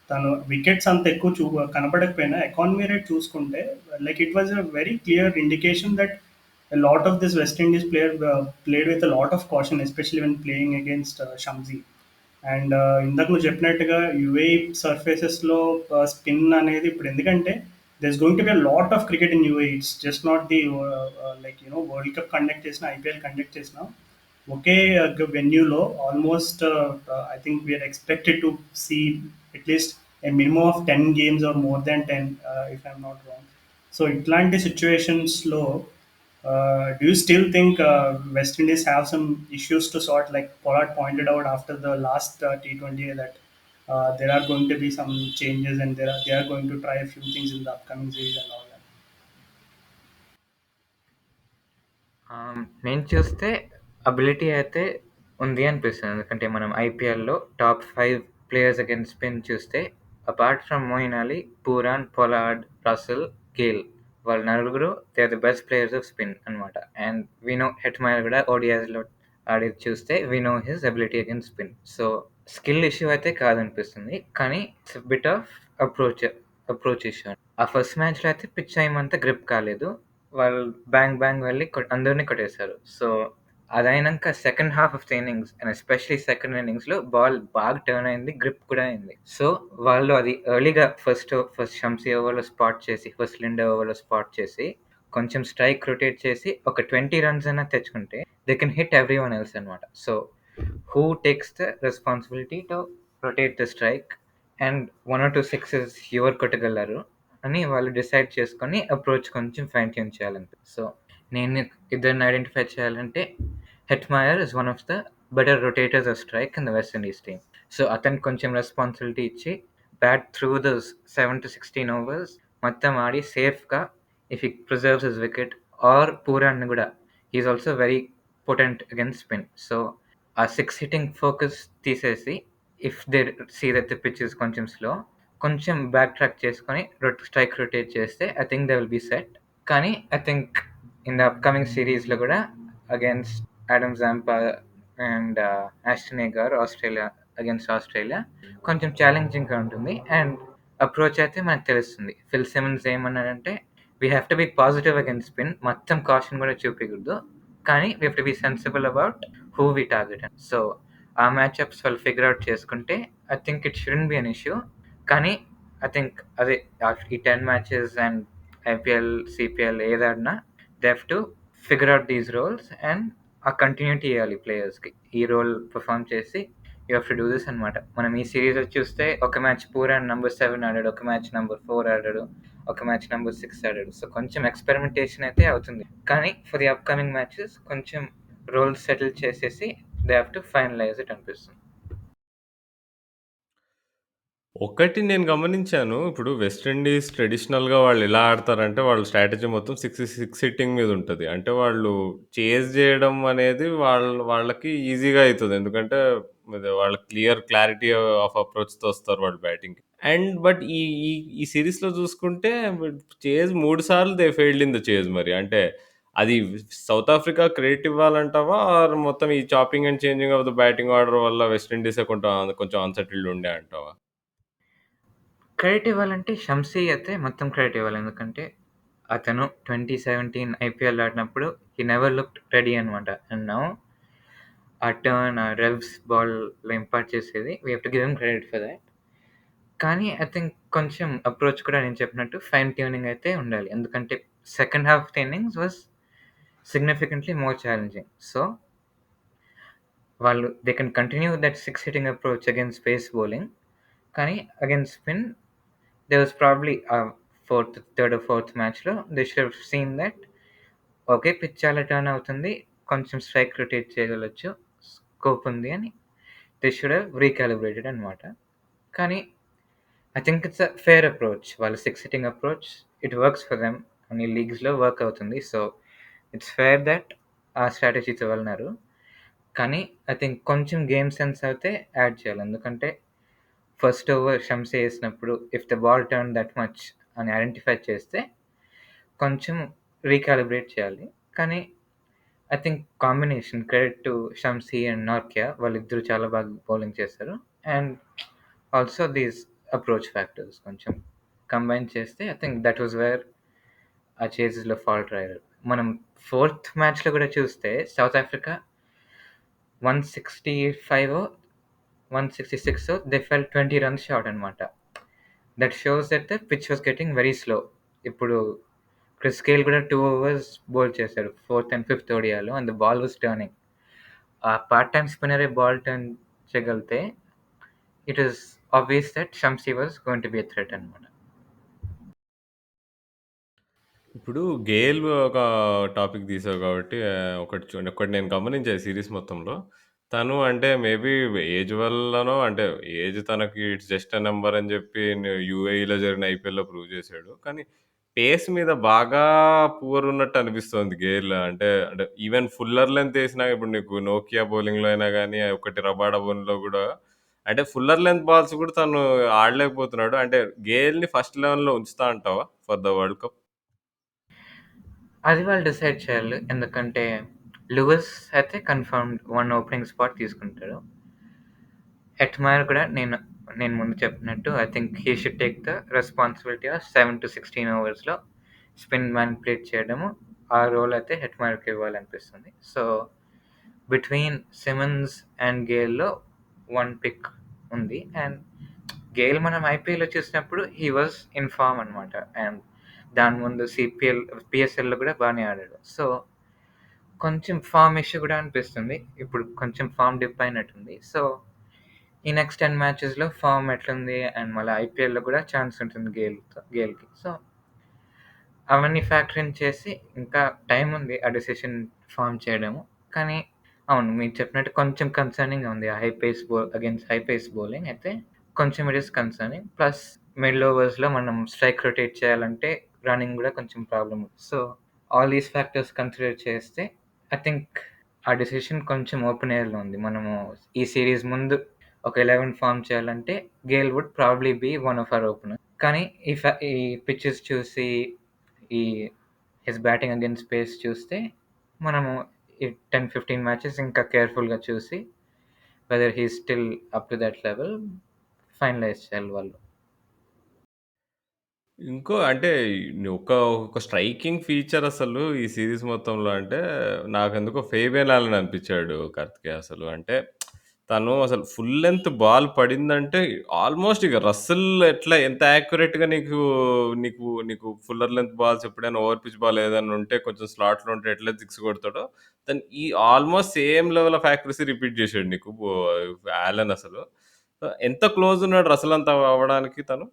తను wickets అంత ఎక్కువ కనపడకపోయినా economy rate చూసుకుంటే like it was a very clear indication that a lot of this West Indies player played with a lot of caution, especially when playing against Shamsi. And ఇందాక నువ్వు చెప్పినట్టుగా UAE సర్ఫేసెస్లో spin అనేది ఇప్పుడు, ఎందుకంటే there is going to be a lot of cricket in UAE. It's just not the like world cup conduct చేసిన, IPL conduct చేసిన ఒకే వెన్యూలో almost I think we are expected to see at least a minimum of 10 games or more than 10, if I'm not wrong. So ఇట్లాంటి సిచ్యువేషన్స్లో do you still think West Indies have some issues to sort? Like Pollard pointed out after the last T20 that there are going to be some changes, and they are going to try a few things in the upcoming series and all that. నేను చూస్తే ability అయితే ఉంది అనిపిస్తుంది. ఎందుకంటే మనం ఐపీఎల్‌లో top 5 players against spin చూస్తే apart from Moeen Ali, Pooran, Pollard, Russell, Gayle వాళ్ళు నలుగురు they are the best players of spin అనమాట. అండ్ వి నో హెట్‌మైర్ కూడా ఓడిఐస్‌లో ఆడేది చూస్తే we know his ability against spin. So skill issue అయితే కాదనిపిస్తుంది. కానీ it's bit of approach issue. ఆ ఫస్ట్ మ్యాచ్‌లో అయితే పిచ్ ఏమంత గ్రిప్ కాలేదు. వాళ్ళు బ్యాంగ్ బ్యాంగ్ వెళ్ళి అందరిని కొట్టేశారు. సో అదైనాక second half of the innings and especially second ఇన్నింగ్స్‌లో బాల్ బాగా టర్న్ అయింది. గ్రిప్ కూడా అయింది. సో వాళ్ళు అది ఎర్లీగా ఫస్ట్ షమ్సీ ఓవర్‌లో స్పాట్ చేసి, ఫస్ట్ లిండే ఓవర్‌లో స్పాట్ చేసి, కొంచెం స్ట్రైక్ రొటేట్ చేసి ఒక 20 రన్స్ అన్నా తెచ్చుకుంటే they can hit everyone else అనమాట. So who takes the responsibility to rotate the strike and 1 or 2 sixes ఎవరు కొట్టగలరు అని వాళ్ళు డిసైడ్ చేసుకొని అప్రోచ్ కొంచెం ఫైన్ ట్యూన్ చేయాలనిపిస్తుంది. సో నేను ఇద్దరిని ఐడెంటిఫై చేయాలంటే Hetmyer is one of the better rotators of strike in the West Indies team. So అతనికి కొంచెం రెస్పాన్సిబిలిటీ ఇచ్చి bat through the 7 to 16 overs మొత్తం ఆడి సేఫ్గా if he preserves his wicket or పూరాన్ని కూడా is also very potent against spin. So ఆ 6 hitting focus తీసేసి if they see that the pitch is కొంచెం స్లో, కొంచెం బ్యాక్ ట్రాక్ చేసుకొని స్ట్రైక్ రొటేట్ చేస్తే I think they will be set. కానీ I think in the upcoming సిరీస్లో కూడా against Adam Zampa and Ashton Agar Australia against Australia కొంచెం ఛాలెంజింగ్గా ఉంటుంది. అండ్ అప్రోచ్ అయితే మనకు తెలుస్తుంది. ఫిల్ సిమన్స్ ఏమన్నాడంటే we have to be positive against spin, మొత్తం కాషన్ కూడా చూపించకూడదు, కానీ we have to be sensible about who we target. So ఆ మ్యాచ్అప్స్ వాళ్ళు ఫిగర్ అవుట్ చేసుకుంటే I think it shouldn't be an issue. కానీ ఐ థింక్ అదే ఈ 10 మ్యాచెస్ అండ్ ఐపీఎల్, సిపిఎల్ ఏదాడినా they have to figure out these roles and ఆ continuity ఇవ్వాలి ప్లేయర్స్కి. ఈ రోల్ పర్ఫామ్ చేసి you have to do this అనమాట. మనం ఈ సిరీస్లో చూస్తే ఒక మ్యాచ్ పూరాన్ నంబర్ 7 ఆడాడు, ఒక మ్యాచ్ నంబర్ 4 ఆడాడు, ఒక మ్యాచ్ నంబర్ 6 ఆడాడు. సో కొంచెం ఎక్స్పెరిమెంటేషన్ అయితే అవుతుంది. కానీ ఫర్ ది అప్కమింగ్ మ్యాచెస్ కొంచెం రోల్స్ సెటిల్ చేసేసి they have to finalise it అనిపిస్తుంది. ఒకటి నేను గమనించాను. ఇప్పుడు వెస్ట్ ఇండీస్ ట్రెడిషనల్‌గా వాళ్ళు ఎలా ఆడతారంటే, వాళ్ళ స్ట్రాటజీ మొత్తం 6 హిట్టింగ్ మీద ఉంటది. అంటే వాళ్ళు చేజ్ జేయడం అనేది వాళ్ళకి ఈజీగా అయితది. ఎందుకంటే వాళ్ళ క్లారిటీ ఆఫ్ అప్రోచ్‌తో వస్తారు వాళ్ళు బ్యాటింగ్‌కి. బట్ ఈ ఈ ఈ సీరీస్‌లో చూసుకుంటే చేజ్ 3 సార్లు they failed in the chase మరి. అంటే అది సౌత్ ఆఫ్రికా క్రెడిట్ ఇవ్వాలంటావా? ఆర్ మొత్తం ఈ chopping and changing of the batting order వల్ల వెస్ట్ ఇండీసే కొంచెం అన్‌సెటిల్డ్ ఉండే అంటావా? క్రెడిట్ ఇవ్వాలంటే షమ్సీ అయితే మొత్తం క్రెడిట్ ఇవ్వాలి. ఎందుకంటే అతను 2017 ఐపీఎల్ ఆడినప్పుడు హీ నెవర్ లుక్డ్ రెడీ అనమాట. అండ్ నౌ ఆ టర్న్, ఆ రెవ్స్ బాల్‌లో ఇంపార్ట్ చేసేది we have to give him credit for that. కానీ ఐ థింక్ కొంచెం అప్రోచ్ కూడా నేను చెప్పినట్టు ఫైన్ ట్యూనింగ్ అయితే ఉండాలి. ఎందుకంటే second half of the innings was significantly more challenging. So వాళ్ళు they can continue that 6 hitting approach against pace bowling. కానీ against spin there was probably a third or fourth matchలో they should have seen that okay pitch చాలా turn అవుతుంది, కొంచెం strike rotate చేయగలచ్చు, scope ఉంది అని they should have రీకాలిబ్రేటెడ్ అనమాట. కానీ I think it's a fair approach. వాళ్ళ 6 hitting approach it works for them, కొన్ని లీగ్స్లో work అవుతుంది. సో ఇట్స్ ఫేర్ దట్ ఆ స్ట్రాటజీతో వెళ్ళినారు. కానీ ఐ థింక్ కొంచెం గేమ్ సెన్స్ అయితే యాడ్ చేయాలి. ఎందుకంటే ఫస్ట్ ఓవర్ షమ్సీ వేసినప్పుడు if the ball turn that much అని ఐడెంటిఫై చేస్తే కొంచెం రీకాలిబ్రేట్ చేయాలి. కానీ I think combination credit to Shamsi and నార్కియా, వాళ్ళిద్దరూ చాలా బాగా బౌలింగ్ చేస్తారు. And also these approach factors కొంచెం కంబైన్ చేస్తే I think that was where ఆ చేజెస్లో ఫాల్ట్ అయ్యారు. మనం ఫోర్త్ మ్యాచ్లో కూడా చూస్తే South Africa 165 166 they fell 20 runs short అనమాట. That shows that the pitch was getting very slow. ఇప్పుడు క్రిస్ గేల్ కూడా 2 overs బౌల్ చేశాడు ఫోర్త్ అండ్ ఫిఫ్త్ ఓడియాలో and the ball was turning. ఆ పార్ట్ టైమ్ స్పిన్నరే బాల్ టర్న్ చేయగలిగితే it is obvious that Shamsi was going to B a threat అనమాట. ఇప్పుడు Gayle ఒక టాపిక్ తీసావు కాబట్టి ఒకటి నేను గమనించా ఈ సీరీస్ మొత్తంలో. తను అంటే మేబీ ఏజ్ వల్లనో అంటే ఏజ్ తనకి ఇట్స్ జస్ట్ ఎ నంబర్ అని జెప్పి యూఏఈలో జరిగిన ఐపీఎల్‌లో ప్రూవ్ చేసాడు. కానీ పేస్ మీద బాగా పూర్ ఉన్నట్టు అనిపిస్తోంది గేల్. అంటే ఈవెన్ ఫుల్లర్ లెంత్ ఏసినా ఇప్పుడు నీకు నోకియా బౌలింగ్‌లో అయినా గాని, ఒకటి రబాడా బౌలింగ్‌లో గూడా అంటే ఫుల్లర్ లెంత్ బాల్స్ గూడా తను ఆడలేకపోతున్నాడు. అంటే గేల్‌ని ఫస్ట్ 11లో ఉంచుతా అంటావా ఫర్ ద వరల్డ్ కప్? అది వాళ్ళు డిసైడ్ చేయాలి. ఎందుకంటే లూయిస్ అయితే కన్ఫర్మ్డ్ 1 ఓపెనింగ్ స్పాట్ తీసుకుంటాడు. హెట్‌మైర్ కూడా నేను ముందు చెప్పినట్టు I think he should take the responsibility of 7-16 ఓవర్స్‌లో స్పిన్ మానిప్యులేట్ చేయడము. ఆ రోల్ అయితే హెట్‌మైర్‌కి ఇవ్వాలనిపిస్తుంది. సో, బిట్వీన్ సిమన్స్ అండ్ గేల్‌లో 1 పిక్ ఉంది. అండ్ గేల్ మనం ఐపీఎల్‌లో చూసినప్పుడు హీ వాస్ ఇన్ ఫార్మ్ అనమాట. అండ్ దాని ముందు పీఎస్ఎల్‌లో కూడా బానే ఆడాడు. సో, కొంచెం ఫార్మ్ ఇష్యూ కూడా అనిపిస్తుంది. ఇప్పుడు కొంచెం ఫార్మ్ డిప్ అయినట్టుంది. సో, ఈ నెక్స్ట్ 10 మ్యాచెస్‌లో ఫార్మ్ ఎట్లుంది అండ్ మళ్ళీ ఐపీఎల్‌లో కూడా ఛాన్స్ ఉంటుంది గేల్‌కి. సో, అవన్నీ ఫ్యాక్టర్ ఇన్ చేసి ఇంకా టైం ఉంది ఆ డెసిషన్ ఫార్మ్ చేయడము. కానీ అవును, మీరు చెప్పినట్టు కొంచెం కన్సర్నింగ్‌గా ఉంది. ఆ హై పేస్ బౌలింగ్ అయితే కొంచెం it is concerning. Plus middle ఓవర్స్‌లో మనం స్ట్రైక్ రొటేట్ చేయాలంటే రన్నింగ్ కూడా కొంచెం problem. So, all these factors consider చేస్తే ఐ థింక్ ఆ డెసిషన్ కొంచెం ఓపెన్ ఎయిర్‌లో ఉంది. మనము ఈ సీరీస్ ముందు ఒక 11 ఫార్మ్ చేయాలంటే Gayle would probably be one of our opener. కానీ ఈ పిచెస్ చూసి ఈ హిస్ బ్యాటింగ్ అగైన్స్ పేస్ చూస్తే మనము ఈ 10-15 మ్యాచెస్ ఇంకా కేర్‌ఫుల్‌గా చూసి whether he is still up to that level finalise చేయాలి వాళ్ళు. ఇంకో అంటే ఒక స్ట్రైకింగ్ ఫీచర్ అసలు ఈ సీరీస్ మొత్తంలో అంటే నాకెందుకో ఫేబియన్ ఆలన్ అనిపించాడు కార్తికేయ అసలు. అంటే తను అసలు ఫుల్ లెంగ్త్ బాల్ పడిందంటే ఆల్మోస్ట్ ఇక రస్సెల్ ఎట్లా ఎంత యాక్యురేట్‌గా నీకు నీకు ఫుల్లర్ లెంగ్త్ బాల్స్ ఎప్పుడైనా ఓవర్ పిచ్ బాల్ ఏదైనా ఉంటే కొంచెం స్లాట్‌లో ఉంటే ఎట్లా సిక్స్ కొడతాడో తను ఈ almost same level of accuracy repeat చేసాడు నీకు ఆలన్ అసలు. ఎంత క్లోజ్ ఉన్నాడు రసెల్ అంత అవ్వడానికి తను?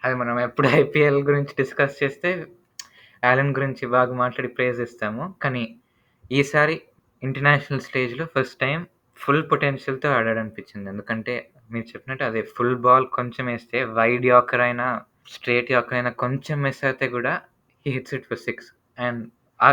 అది మనం ఎప్పుడు ఐపీఎల్ గురించి డిస్కస్ చేస్తే యాలన్ గురించి బాగా మాట్లాడి ప్రైజ్ ఇస్తాము. కానీ ఈసారి ఇంటర్నేషనల్ స్టేజ్‌లో ఫస్ట్ టైమ్ ఫుల్ పొటెన్షియల్‌తో ఆడాడనిపించింది. ఎందుకంటే మీరు చెప్పినట్టు అదే ఫుల్ బాల్ కొంచెం ఏస్తే వైడ్ యార్కర్ అయినా, స్ట్రెయిట్ యార్కర్ అయినా కొంచెం మిస్ అయితే కూడా హి హిట్స్ ఇట్ ఫర్ 6. అండ్ ఆ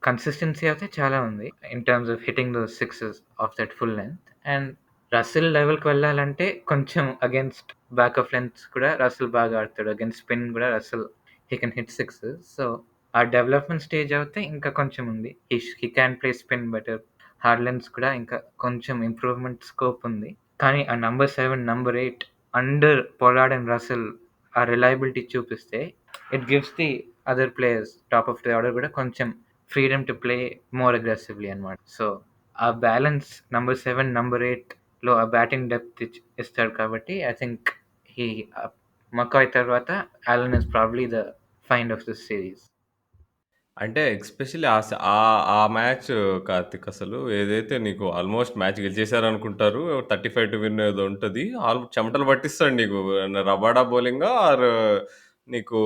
కన్సిస్టెన్సీ అయితే చాలా ఉంది. In terms of hitting those sixes of that full length. And Russell లెవెల్‌కి వెళ్ళాలంటే కొంచెం అగైన్స్ట్ బ్యాక్ ఆఫ్ లెంగ్త్స్ కూడా రసెల్ బాగా ఆడతాడు. అగైన్స్ట్ స్పిన్ కూడా Russell he can hit sixes. So, ఆ డెవలప్‌మెంట్ స్టేజ్ అయితే ఇంకా కొంచెం ఉంది. He can play spin better. Hard lengths కూడా ఇంకా కొంచెం ఇంప్రూవ్‌మెంట్ స్కోప్ ఉంది. కానీ ఆ number 7, number 8 under Pollard and Russell ఆ రిలయబిలిటీ చూపిస్తే it gives the other players top of the order కూడా కొంచెం ఫ్రీడమ్ టు ప్లే మోర్ అగ్రెసివ్‌లీ అన్నమాట. సో, ఆ బ్యాలెన్స్ నంబర్ 7, నంబర్ 8లో ఆ బ్యాటింగ్ డెప్త్ ఇస్తాడు కాబట్టి ఐ థింక్ హి మకాయ్ తర్వాత Allen is probably the find of this series. అంటే ఎస్పెషల్లీ ఆ మ్యాచ్ కార్తిక్ అసలు ఏదైతే నీకు ఆల్మోస్ట్ మ్యాచ్ గెలిచేసారనుకుంటారు. 35 టు విన్ ఏదో ఉంటది. చెమటలు పట్టిస్తాడు నీకు. రబాడా బౌలింగా నీకు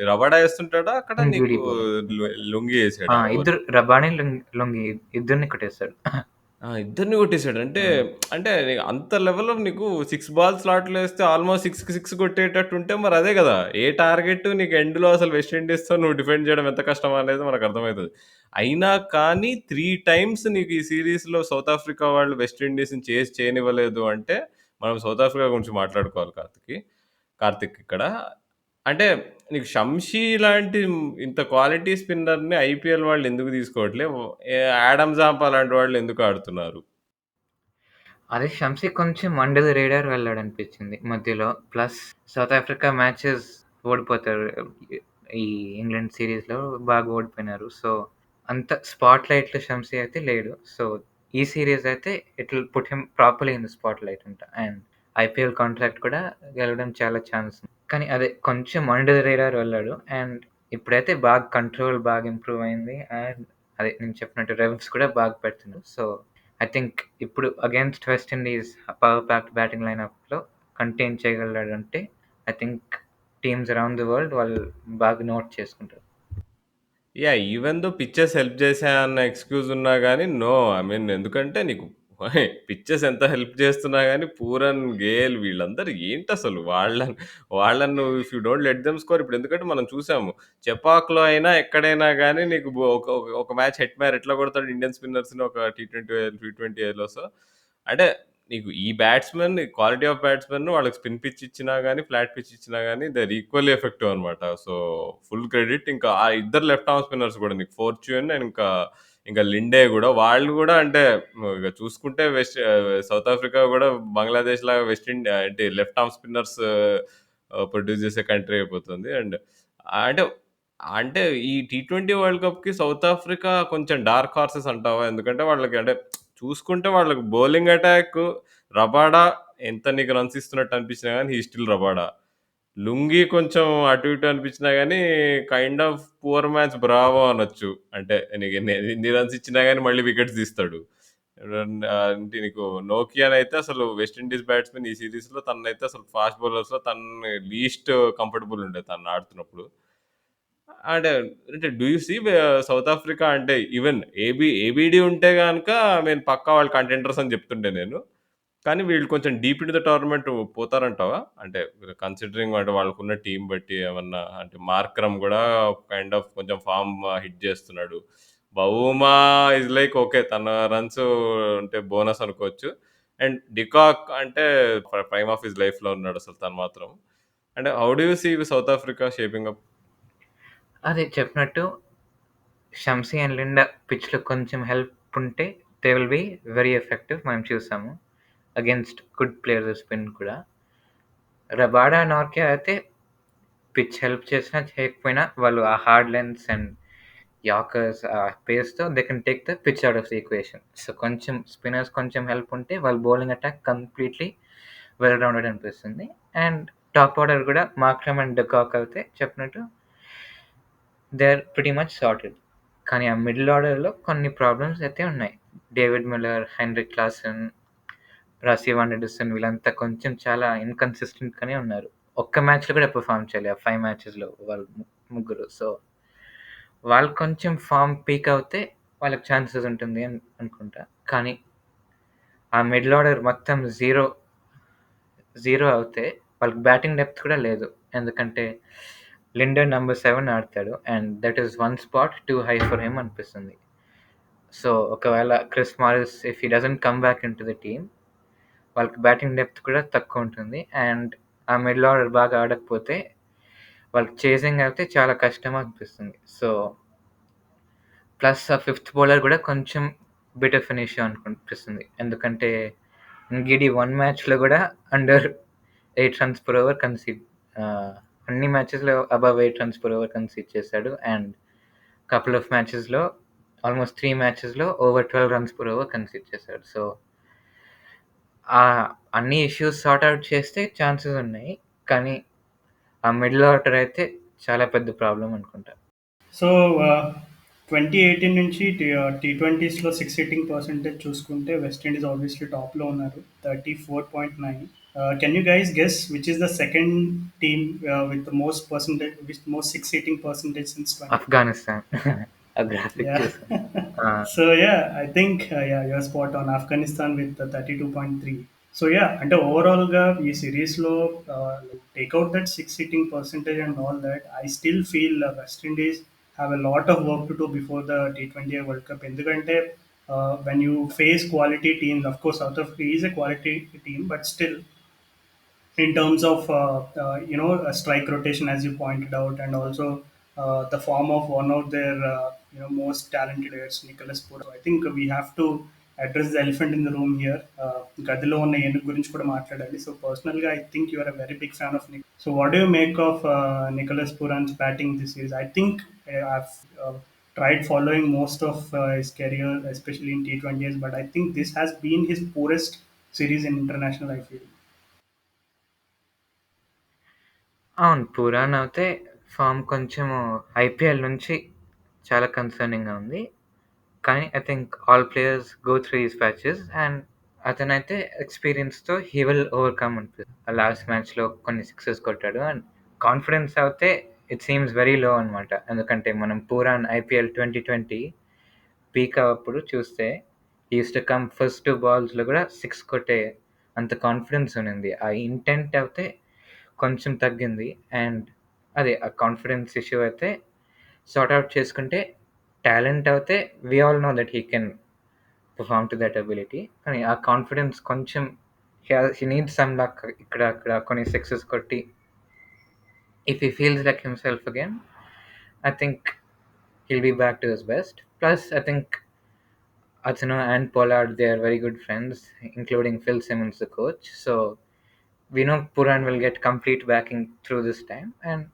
రబాడా ఏస్తుంటాడా అక్కడ డ్యూటీ నీకు బౌలింగ్. లుంగీ ఆ! ఏసాడా ఓవర్? ఇద్దరు రబానీ, లొంగి ఇద్దరిని కొట్టేసాడు. ఆ! ఇద్దరిని కొట్టేసాడు. హ్మ్. అంటే అంత లెవెల్‌లో నీకు 6 బాల్ స్లాట్‌లో ఏస్తే ఆల్మోస్ట్ 6కి 6 కొట్టేటట్టు ఉంటే మరి అదే గదా! ఏ టార్గెట్ నీకు ఎండ్‌లో అసలు వెస్ట్ ఇండీస్‌తో నువ్వు డిఫెండ్ చేయడం ఎంత కష్టం అనేది మనకు అర్థమైతది. అయినా కానీ 3 టైమ్స్ నీకు ఈ సీరీస్‌లో సౌత్ ఆఫ్రికా వాళ్ళు వెస్ట్ ఇండీస్‌ని చేజ్ చేయనివ్వలేదు అంటే, మనం సౌత్ ఆఫ్రికా గురించి మాట్లాడుకోవాలి కార్తిక్ ఇక్కడ. అంటే నీకు 'షంషీ' లాంటి ఇంత క్వాలిటీ స్పిన్నర్‌ని ఐపీఎల్ వాళ్ళు ఎందుకు తీసుకోవట్లే? ఆడమ్ జాంపా లాంటి వాళ్ళు ఎందుకు ఆడుతున్నారు? అదే షంసీ కొంచెం అండర్ ది రేడార్ వెళ్ళాడనిపించింది మధ్యలో. ప్లస్ సౌత్ ఆఫ్రికా మ్యాచెస్ ఓడిపోతారు. ఈ ఇంగ్లాండ్ సీరీస్‌లో బాగా ఓడిపోయినారు. సో, అంత స్పాట్ లైట్‌లో షంసీ అయితే లేడు. సో, ఈ సీరీస్ అయితే it will put him properly in the spot light అంట. అండ్ ఐపీఎల్ కాంట్రాక్ట్ కూడా గెలవడం చాలా ఛాన్స్ ఉంది. కానీ అదే కొంచెం అండర్ ది రేడార్ వెళ్ళాడు. అండ్ ఇప్పుడైతే బాగా కంట్రోల్ బాగా ఇంప్రూవ్ అయింది. అండ్ అదే నేను చెప్పినట్టు రెవ్స్ కూడా బాగా పెడుతున్నాడు. సో, ఐ థింక్ ఇప్పుడు against West Indies power packed batting లైనప్‌లో కంటైన్ చేయగలిగాడంటే I think teams around the world వాళ్ళు బాగా నోట్ చేసుకుంటారు. Yeah! Even though pitches help చేశాయన్న ఎక్స్‌క్యూజ్ ఉన్నా గాని, నో. ఐ మీన్ ఎందుకంటే నీకు పిచెస్ ఎంత హెల్ప్ చేస్తున్నా గాని, పూరన్, గేల్ వీళ్ళందరూ ఏంటసలు వాళ్ళని నువ్వు if you don't let them score ఇప్పుడు ఎందుకంటే మనం చూసాము. చెపాక్‌లో అయినా, ఎక్కడైనా గాని నీకు ఒక ఒక ఒక మ్యాచ్ హెట్‌మైర్ ఎట్లా కొడతాడు ఇండియన్ స్పిన్నర్స్‌ని ఒక టీ20 సో, అంటే నీకు ఈ బ్యాట్స్‌మెన్ క్వాలిటీ ఆఫ్ బ్యాట్స్‌మెన్ వాళ్ళకి స్పిన్ పిచ్ ఇచ్చినా గాని, ఫ్లాట్ పిచ్ ఇచ్చినా గాని దే ఆర్ ఈక్వల్లీ ఎఫెక్టివ్ అనమాట. So, full credit. ఇంకా ఆ ఇద్దరు లెఫ్ట్ ఆర్మ్ స్పిన్నర్స్ గూడా నీకు ఫార్చ్యూన్ అండ్ ఇంకా లిండే గూడా వాళ్ళు గూడా అంటే ఇగ చూసుకుంటే సౌత్ ఆఫ్రికా గూడా బంగ్లాదేశ్ లాగా అంటే లెఫ్ట్ ఆర్మ్ స్పిన్నర్స్ ప్రొడ్యూస్ చేసే కంట్రీ అయిపోతుంది. అండ్ అంటే అంటే ఈ టీ20 వరల్డ్ కప్‌కి సౌత్ ఆఫ్రికా కొంచెం డార్క్ హార్సెస్ అంటావా? ఎందుకంటే వాళ్ళకి అంటే చూసుకుంటే వాళ్ళకి బౌలింగ్ అటాక్ రబాడా ఎంత నీకు రన్స్ ఇస్తున్నట్టు అనిపించినా గాని హి ఈస్ స్టిల్ రబాడా. లుంగి కొంచెం అటు ఇటు అనిపించినా గాని kind of poor match Bravo అనొచ్చు. అంటే నీకు ఎన్ని రన్స్ ఇచ్చినా గాని మళ్ళీ వికెట్స్ తీస్తాడు. అంటే నీకు నోకియానైతే అసలు వెస్ట్ ఇండీస్ బ్యాట్స్‌మెన్ ఈ సీరీస్‌లో తననైతే అసలు ఫాస్ట్ బౌలర్స్‌లో తనని లీస్ట్ కంఫర్టబుల్ ఉండే తను ఆడుతున్నప్పుడు. అంటే, అంటే do you see South Africa అంటే ఈవెన్ ఏబీడీ ఉంటే గనక నేను పక్కా వాళ్ళు కంటెండర్స్ అని చెప్తుండే నేను. కానీ వీళ్ళు కొంచెం డీప్ ఇంటు ద టోర్నమెంట్ పోతారంటావా? అంటే కన్సిడరింగ్ అంటే వాళ్ళకున్న టీమ్ బట్టి ఏమన్నా అంటే మార్కరమ్ గూడా కైండ్ ఆఫ్ కొంచెం ఫార్మ్ హిట్ జేస్తున్నాడు. Bavuma is like okay. తన రన్స్ అంటే బోనస్ అనుకోవచ్చు. అండ్ డికాక్ అంటే ప్రైమ్ ఆఫ్ హిస్ లైఫ్‌లో ఉన్నాడసలు తను మాత్రం. అంటే how do you see South Africa shaping up? అదే చెప్పినట్టు 'షంసీ అండ్ లిండా' పిచ్‌లో కొంచెం హెల్ప్ ఉంటే they will be very effective. మనం చూసాము. అగైన్స్ట్ గుడ్ ప్లేయర్స్ స్పిన్ కూడా. 'రబాడా', 'నార్కే' అయితే పిచ్ హెల్ప్ చేసినా చేయకపోయినా వాళ్ళు ఆ హార్డ్ లెన్స్ అండ్ యార్కర్స్ ఆ పేస్‌తో they can take the pitch out of the equation. So, కొంచెం స్పిన్నర్స్ కొంచెం హెల్ప్ ఉంటే వాళ్ళ bowling attack completely well rounded అనిపిస్తుంది. అండ్ టాప్ ఆర్డర్ కూడా మార్క్రమ్ అండ్ డికాక్ అయితే చెప్పినట్టు they are pretty much sorted. కానీ ఆ మిడిల్ ఆర్డర్‌లో కొన్ని ప్రాబ్లమ్స్ అయితే ఉన్నాయి. David Miller, Heinrich Klaasen, Rassie van der Dussen వీళ్ళంతా కొంచెం చాలా ఇన్‌కన్సిస్టెంట్‌గానే ఉన్నారు. ఒక్క మ్యాచ్‌లో కూడా పెర్ఫార్మ్ చేయలే. ఆ 5 మ్యాచెస్‌లో వాళ్ళు ముగ్గురు. సో, వాళ్ళు కొంచెం ఫార్మ్ పీక్ అవుతే వాళ్ళకి ఛాన్సెస్ ఉంటుంది అనుకుంటా. కానీ ఆ మిడిల్ ఆర్డర్ మొత్తం జీరో అవుతే వాళ్ళకి బ్యాటింగ్ డెప్త్ కూడా లేదు. ఎందుకంటే లిండన్ నంబర్ 7 ఆడతాడు. And that is one spot too high for him అనిపిస్తుంది. సో, ఒకవేళ Chris Morris if he doesn't come back into the team వాళ్ళకి బ్యాటింగ్ డెప్త్ కూడా తక్కువుంటుంది. అండ్ ఆ మిడిల్ ఆర్డర్ బాగా ఆడకపోతే వాళ్ళకి చేజింగ్ అయితే చాలా కష్టం అనిపిస్తుంది. సో, ప్లస్ ఆ ఫిఫ్త్ బౌలర్ కూడా కొంచెం బిట్ ఆఫ్ ఎన్ ఇష్యూ అనిపిస్తుంది. ఎందుకంటే గిడి 1 మ్యాచ్‌లో కూడా అండర్ 8 రన్స్ పర్ ఓవర్ అన్ని మ్యాచెస్‌లో above 8 runs per over concede చేశాడు. అండ్ కపుల్ ఆఫ్ మ్యాచెస్‌లో ఆల్‌మోస్ట్ 3 మ్యాచెస్‌లో over 12 runs per over concede చేశాడు. సో, అన్ని ఇష్యూస్ సార్ట్ ఔట్ చేస్తే ఛాన్సెస్ ఉన్నాయి. కానీ ఆ మిడిల్ ఆర్డర్ అయితే చాలా పెద్ద ప్రాబ్లమ్ అనుకుంటా. సో 2018 నుంచి టీ20స్లో సిక్స్ హిట్టింగ్ పర్సెంటేజ్ చూసుకుంటే వెస్టిండీస్ ఆబ్వియస్లీ టాప్లో ఉన్నారు 34.9. Can you guys guess which is the second team with the most percentage with most six hitting percentage since 20? Afghanistan. ఆ గ్రాఫిక్ Yeah. చూసాను. ఆ! So yeah, I think yeah, you're spot on. Afghanistan with 32.3. So yeah, అంటే ఓవరాల్గా ఈ సిరీస్లో take out that six hitting percentage and all that I still feel West Indies have a lot of work to do before the టీ20 world Cup. ఎందుకంటే when you face quality teams, of course South Africa is a quality team, but still in terms of a strike rotation as you pointed out, and also the form of one of their most talented players, Nicholas Pura. So I think we have to address the elephant in the room here. గదిలో ఉన్న ఏనుగు గురించి కూడా మాట్లాడాలి. So personally, I think you are a very big fan of Nick. So what do you make of Nicholas Puran's batting this series? I think I've tried following most of his career, especially in T20s, but I think this has been his poorest series in international, I feel. అవును. పురాన్ అయితే form కొంచెము IPL నుంచి చాలా కన్సర్నింగ్‌గా ఉంది. కానీ I think all players go through these patches and అతనైతే ఎక్స్‌పీరియన్స్‌తో హి విల్ ఓవర్‌కమ్ అనిపిస్తుంది. ఆ లాస్ట్ మ్యాచ్‌లో కొన్ని సిక్సెస్ కొట్టాడు. అండ్ కాన్ఫిడెన్స్ అయితే ఇట్ సీమ్స్ వెరీ లో అనమాట. ఎందుకంటే మనం పూరాన్ ఐపీఎల్ 2020 పీక్ అప్పుడు చూస్తే యూస్ టు కమ్ ఫస్ట్ 2 బాల్స్‌లో కూడా 6 కొట్టే అంత కాన్ఫిడెన్స్ ఉన్నింది. ఆ ఇంటెంట్ అయితే కొంచెం తగ్గింది. అండ్ అదే ఆ కాన్ఫిడెన్స్ ఇష్యూ అయితే సార్ట్ ఔట్ చేసుకుంటే టాలెంట్ అయితే we all know that he can perform to that ability. కానీ ఆ కాన్ఫిడెన్స్ కొంచెం హీ నీడ్స్ సమ్ లక్ ఇక్కడ అక్కడ కొన్ని సిక్సెస్ కొట్టి if he feels like himself again, I think he'll be back to his best. Plus, I think Atano and Pollard, they are very good friends, including Phil Simmons, the coach. So we know Puran will get complete backing through this time. And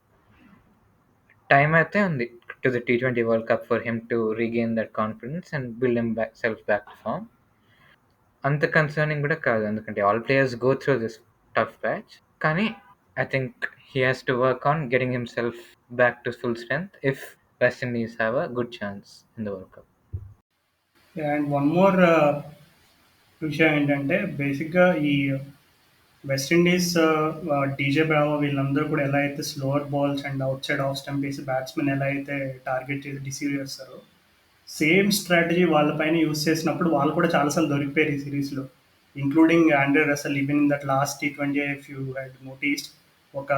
time అయితే ఉంది to the T20 World Cup for him to regain that confidence and build himself back to form. అంత concerning కూడా కాదు, ఎందుకంటే all players go through this tough patch. కానీ I think he has to work on getting himself back to full strength if West Indies have a good chance in the World Cup. And one more విషయం ఏంటంటే బేసిక్గా ఈ West Indies DJ Bravo వీళ్ళందరూ కూడా ఎలా అయితే slower balls and out side off stump వేసి batsmen ఎలా అయితే టార్గెట్ చేసి డిసీవ్ చేస్తారో సేమ్ స్ట్రాటజీ వాళ్ళపైన యూస్ చేసినప్పుడు వాళ్ళు కూడా చాలాసార్లు దొరికిపోయారు ఈ సిరీస్లో, including Andre Russell. Even in that last T20 if you had noticed, ఒక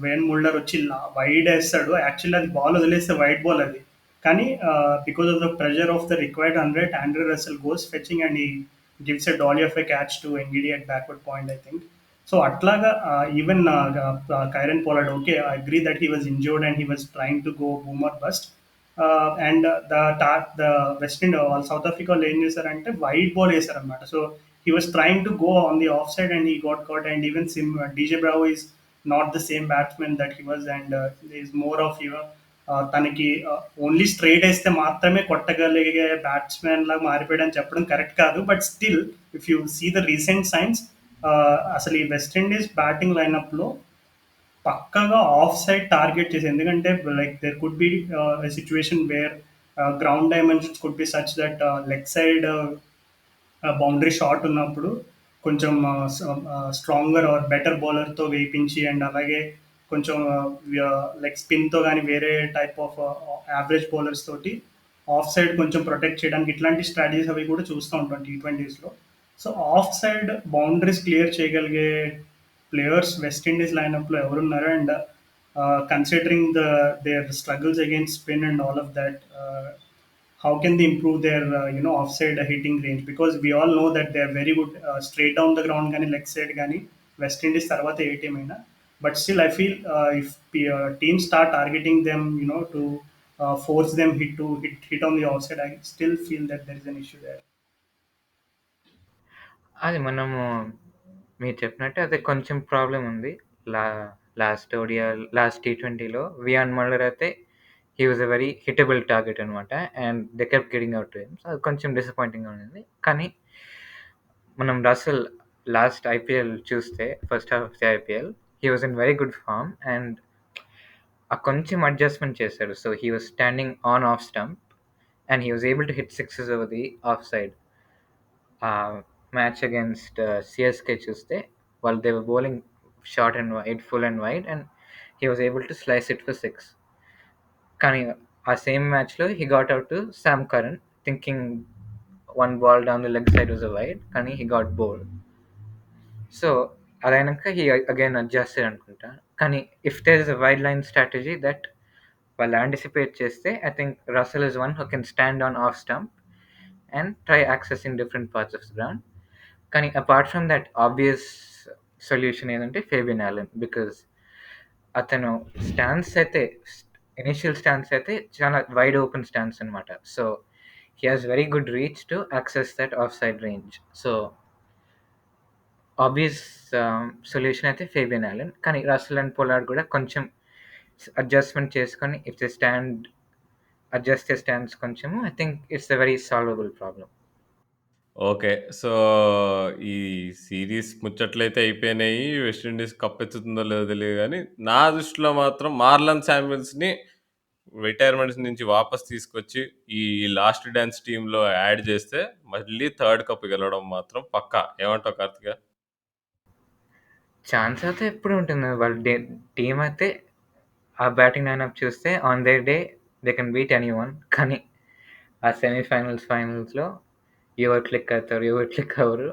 వేన్ ముల్డర్ వచ్చి వైడ్ వేస్తాడు, యాక్చువల్లీ అది బాల్ వదిలేస్తే వైడ్ బాల్ అది, కానీ because of the pressure of the required 100 Andre Russell goes fetching and he gives a dolly of a catch to Ngidi at backward point I think. So అట్లాగా even Kieron Pollard, okay I agree that he was injured and he was trying to go boomer bust, and the West Indies వాళ్ళు South Africa వాళ్ళు ఏం చేశారంటే wide ball వేశారనమాట. So he was trying to go on the off side and he got caught. And even DJ Bravo is not the same batsmen that he was, and is more of your తనకి only straight వేస్తే మాత్రమే కొట్టగలిగే batsmen లాగా మారిపోయాడని చెప్పడం correct కాదు. But still if you see the recent science, అసలు ఈ వెస్టిండీస్ బ్యాటింగ్ లైనప్లో పక్కగా ఆఫ్ సైడ్ టార్గెట్ చేసి, ఎందుకంటే like there could be situation where ground dimensions could be such that leg side boundary shot ఉన్నప్పుడు కొంచెం స్ట్రాంగర్ ఆర్ బెటర్ బౌలర్తో వేయించి, and అలాగే కొంచెం లైక్ స్పిన్తో కానీ వేరే టైప్ ఆఫ్ యావరేజ్ బౌలర్స్ తోటి ఆఫ్ సైడ్ కొంచెం ప్రొటెక్ట్ చేయడానికి ఇట్లాంటి స్ట్రాటజీస్ అవి కూడా చూస్తూ ఉంటాం T20s. So off side boundaries clear చేయగలిగే ప్లేయర్స్ వెస్టిండీస్ లైనప్లో ఎవరున్నారు, and considering their struggles against spin and all of that, how can they improve their offside hitting range, because we all know that they are very good straight down the ground కానీ leg side కానీ west Indies తర్వాత ఏ team అయినా. But still I feel if teams start targeting them to force them hit on the outside, I still feel that there is an issue there. అది మనము మీరు చెప్పినట్టే అదే కొంచెం ప్రాబ్లం ఉంది. లా లాస్ట్ T20లో వియాన్ మల్లర్ అయితే he was a very hittable target అనమాట. And they kept getting out to him. So అది కొంచెం డిసప్పాయింటింగ్గా ఉంది. కానీ మనం రసల్ లాస్ట్ ఐపీఎల్ చూస్తే first half of the IPL he was in very good form and ఆ కొంచెం అడ్జస్ట్మెంట్ చేశాడు. So he was standing on off stump and he was able to hit sixes over the off side. Match against CSK చూస్తే వాళ్ళు they were bowling short and wide, full and wide, and he was able to slice it for 6. కానీ ఆ same మ్యాచ్లో he got out to Sam Curran thinking one ball down the leg side was a wide, కానీ he got bowled. So అదైనాక he again adjusted అనుకుంటా. కానీ if there is a wide line strategy that వాళ్ళు anticipate చేస్తే I think Russell is one who can stand on off stump and try accessing different parts of the ground. కానీ apart from that obvious solution ఏంటంటే Fabian Allen, because అతను stance అయితే initial stance అయితే చాలా wide open stance అనమాట. So he has very good reach to access that off side range. So obvious solution అయితే Fabian Allen. కానీ Russell and Pollard కూడా కొంచెం అడ్జస్ట్మెంట్ చేసుకొని if they stand adjust they stands కొంచెము, I think it's a very solvable problem. Okay. So, ఈ series ముచ్చట్లయితే అయిపోయినాయి. West Indies కప్పెత్తుతుందో లేదో తెలీదు గానీ, నా దృష్టిలో మాత్రం మార్లన్ శామ్యూల్స్‌ని రిటైర్మెంట్స్ నుంచి వాపస్ తీసుకొచ్చి, ఈ లాస్ట్ డాన్స్ టీమ్‌లో యాడ్ చేస్తే, మళ్ళీ థర్డ్ కప్ గెలవడం మాత్రం పక్కా. ఏమంటావు కార్తిక? ఛాన్స్ అయితే ఎప్పుడు ఉంటుంది. వాళ్ళ టీమ్ అయితే ఆ బ్యాటింగ్ లైనప్ చూస్తే on their day they can beat anyone. కానీ ఆ సెమీఫైనల్స్, ఫైనల్స్‌లో ఎవరు క్లిక్ అవుతారు, ఎవరు క్లిక్ అవ్వరు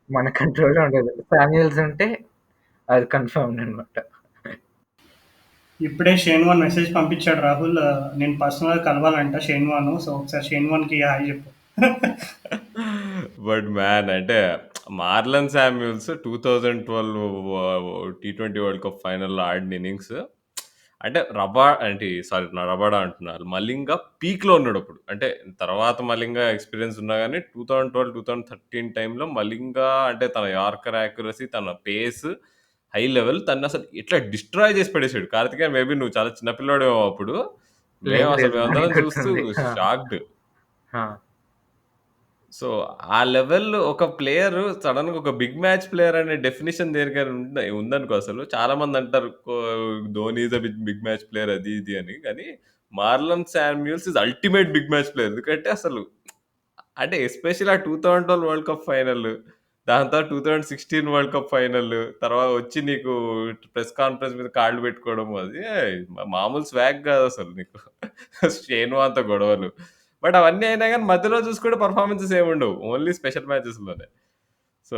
మన కంట్రోల్‌లో ఉండదు. శామ్యూల్స్ ఉంటే అది కన్ఫర్మ్డ్ అనమాట. ఇప్పుడే షేన్ వాన్ మెసేజ్ పంపించాడు రాహుల్. నేను పర్సనల్‌గా కలవాలంట షేన్ వాను. సో ఒకసారి షేన్ వాన్‌కి హాయ్ చెప్పు. బట్ మ్యాన్ అంటే మార్లన్ శామ్యూల్స్ 2012 టీ20 వరల్డ్ కప్ ఫైనల్‌లో ఆడిన ఇన్నింగ్స్ అంటే అంటే సారీ రబాడా అంటున్నారు. మలింగ పీక్‌లో ఉన్నాడు అప్పుడు. అంటే తర్వాత మలింగ ఎక్స్‌పీరియన్స్ ఉన్నా గానీ 2012, 2013 టైమ్‌లో మలింగ అంటే తన యార్కర్ యాక్యురసీ, తన పేస్ హై లెవెల్ తనసలు ఎట్లా డిస్ట్రాయ్ చేసి పడేసాడు. కార్తికేయ మేబీ నువ్వు చాలా చిన్న పిల్లోడేమో అప్పుడు. లేదు లేదు. నాకు మేమందరం చూస్తూ గుర్తుంది. ఆ! షాక్డ్. ఆ! సో, ఆ లెవెల్ ఒక ప్లేయరు సడెన్‌గా ఒక బిగ్ మ్యాచ్ ప్లేయర్ అనే డెఫినిషన్ దేనికైనా ఉందనుకో అసలు. చాలామంది అంటారు Dhoni is a big match player అది ఇది అని. కానీ Marlon Samuels is ultimate big match player. ఎందుకంటే అసలు అంటే ఎస్పెషల్లీ ఆ 2012 వరల్డ్ కప్ ఫైనల్, దాని తర్వాత 2016 వరల్డ్ కప్ ఫైనల్, తర్వాత వచ్చి నీకు ప్రెస్ కాన్ఫరెన్స్ మీద కాళ్ళు పెట్టుకోవడం అది మామూలు స్వాగ్ కాదసలు నీకు. షేన్ వాన్‌తో గొడవలు. బట్ అవన్నీ అయినా గాని మధ్యలో చూసుకుంటే పెర్ఫార్మన్సెస్ ఏముండవు. ఓన్లీ స్పెషల్ మ్యాచెస్‌లోనే. So,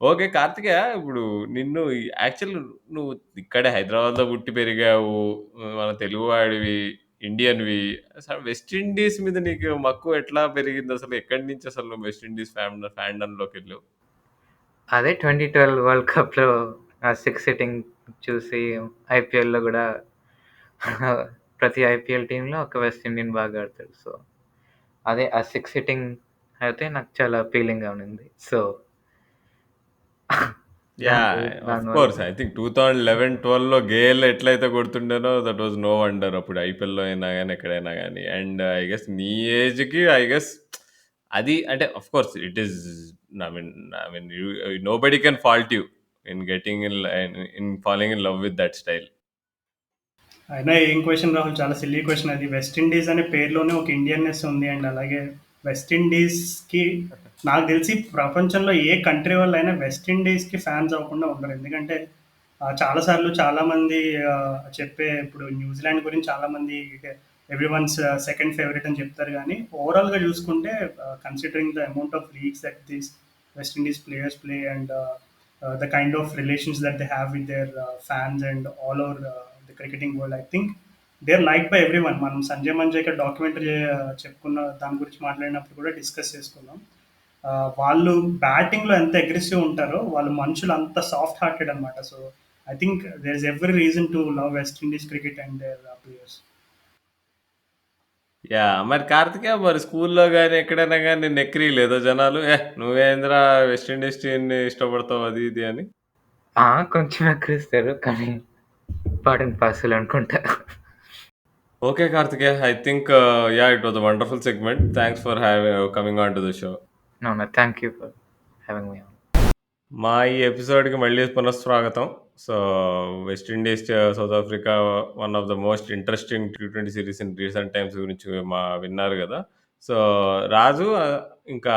okay. కార్తికేయ ఇప్పుడు నిన్ను యాక్చువల్ నువ్వు ఇక్కడే హైదరాబాద్‌లో పుట్టి పెరిగావు. మన తెలుగువాడివి, ఇండియన్‌వి. అసలు వెస్ట్ ఇండీస్ మీద నీకు మక్కువ ఎట్లా పెరిగిందసలు? ఎక్కడి నుంచి అసలు నువ్వు వెస్ట్ ఇండీస్ ఫ్యాండమ్‌లోకెళ్ళావు? అదే 2012 వరల్డ్ కప్‌లో ఆ 6 సిట్టింగ్ చూసి ఐపీఎల్‌లో గూడా ప్రతి ఐపీఎల్ టీమ్‌లో ఒక వెస్ట్ ఇండియన్ బాగా ఆడతాడు. సో, అదే ఆ 6 సిట్టింగ్ అయితే నాకు చాలా అపీలింగ్‌గా ఉండింది. So, yeah! దానివల్ల ఆఫ్‌కోర్స్. ఐ థింక్ 2011, 12లో గేల్ ఎట్లయితే కొడుతుండేనో దట్ వాస్ నో వండర్ అప్పుడు ఐపీఎల్‌లో అయినా గాని, ఎక్కడైనా గాని. అండ్ ఐ గెస్ నీ ఏజ్‌కి ఐ గెస్ అది అంటే of course it is I mean you nobody can fault you in getting in falling in love with that style. అయినా ఏం క్వశ్చన్ రాహుల్, చాలా సిల్లీ క్వశ్చన్ అది. వెస్ట్ ఇండీస్ అనే పేరులోనే ఒక ఇండియన్నెస్ ఉంది. అండ్ అలాగే వెస్ట్ ఇండీస్కి నాకు తెలిసి ప్రపంచంలో ఏ కంట్రీ వాళ్ళు అయినా వెస్ట్ ఇండీస్కి ఫ్యాన్స్ అవ్వకుండా ఉండరు. ఎందుకంటే చాలాసార్లు చాలామంది చెప్పే ఇప్పుడు న్యూజిలాండ్ గురించి చాలామంది ఎవ్రీ వన్స్ సెకండ్ ఫేవరెట్ అని చెప్తారు. కానీ ఓవరాల్గా చూసుకుంటే considering the amount of leagues that these west Indies players play and the kind of relations that they have with their fans and all over the cricketing world, I think they're liked by everyone. మనం Sanjay Manjrekar documentary చెప్పుకున్న దాని గురించి మాట్లాడినప్పుడు కూడా discuss చేసుకున్నాం. వాళ్ళు బ్యాటింగ్లో ఎంత అగ్రెసివ్ ఉంటారో వాళ్ళు మనుషులు అంత సాఫ్ట్ హార్టెడ్ అనమాట. So I think there is every reason to love West Indies cricket and their players. Yeah! మరి కార్తికేయ మరి స్కూల్‌లో గాని, ఎక్కడైనా గాని నిన్ను ఎక్కిరియలేదా జనాలు? నువ్వేందిరా వెస్ట్ ఇండీస్ టీమ్‌ని ఇష్టపడతావు అది ఇది అని? కొంచెం ఎక్కిరిస్తారు. కానీ పార్ట్ అండ్ పార్సెల్ అనుకుంటా. Okay, Karthikeya. I think, yeah, it was a wonderful segment. Thanks for coming on to the show. No, no. Thank you for having me on. మా ఈ ఎపిసోడ్‌కి మళ్ళీ పునఃస్వాగతం. So, West Indies, south Africa one of the most interesting T20 series in recent times గురించి విన్నారు గదా! So, రాజు ఇంకా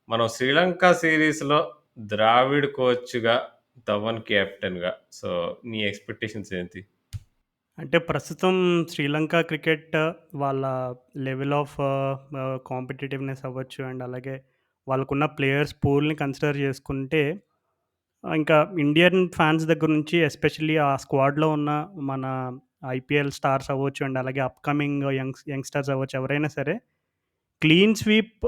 మనం శ్రీలంక సీరీస్‌లో ద్రావిడ్ కోచ్‌గా, ధవన్ కెప్టెన్‌గా సో, నీ ఎక్స్‌పెక్టేషన్స్ ఏంటి? అంటే ప్రస్తుతం శ్రీలంక క్రికెట్ వాళ్ళ లెవెల్ ఆఫ్ కాంపిటేటివ్‌నెస్ అవ్వచ్చు. అండ్ అలాగే వాళ్ళకున్న ప్లేయర్స్ పూల్‌ని కన్సిడర్ చేసుకుంటే ఇంకా ఇండియన్ ఫ్యాన్స్ దగ్గర నుంచి ఎస్పెషల్లీ ఆ స్క్వాడ్‌లో ఉన్న మన ఐపీఎల్ స్టార్స్ అవ్వచ్చు. అండ్ అలాగే అప్‌కమింగ్ యంగ్‌స్టర్స్ అవ్వచ్చు. ఎవరైనా సరే క్లీన్ స్వీప్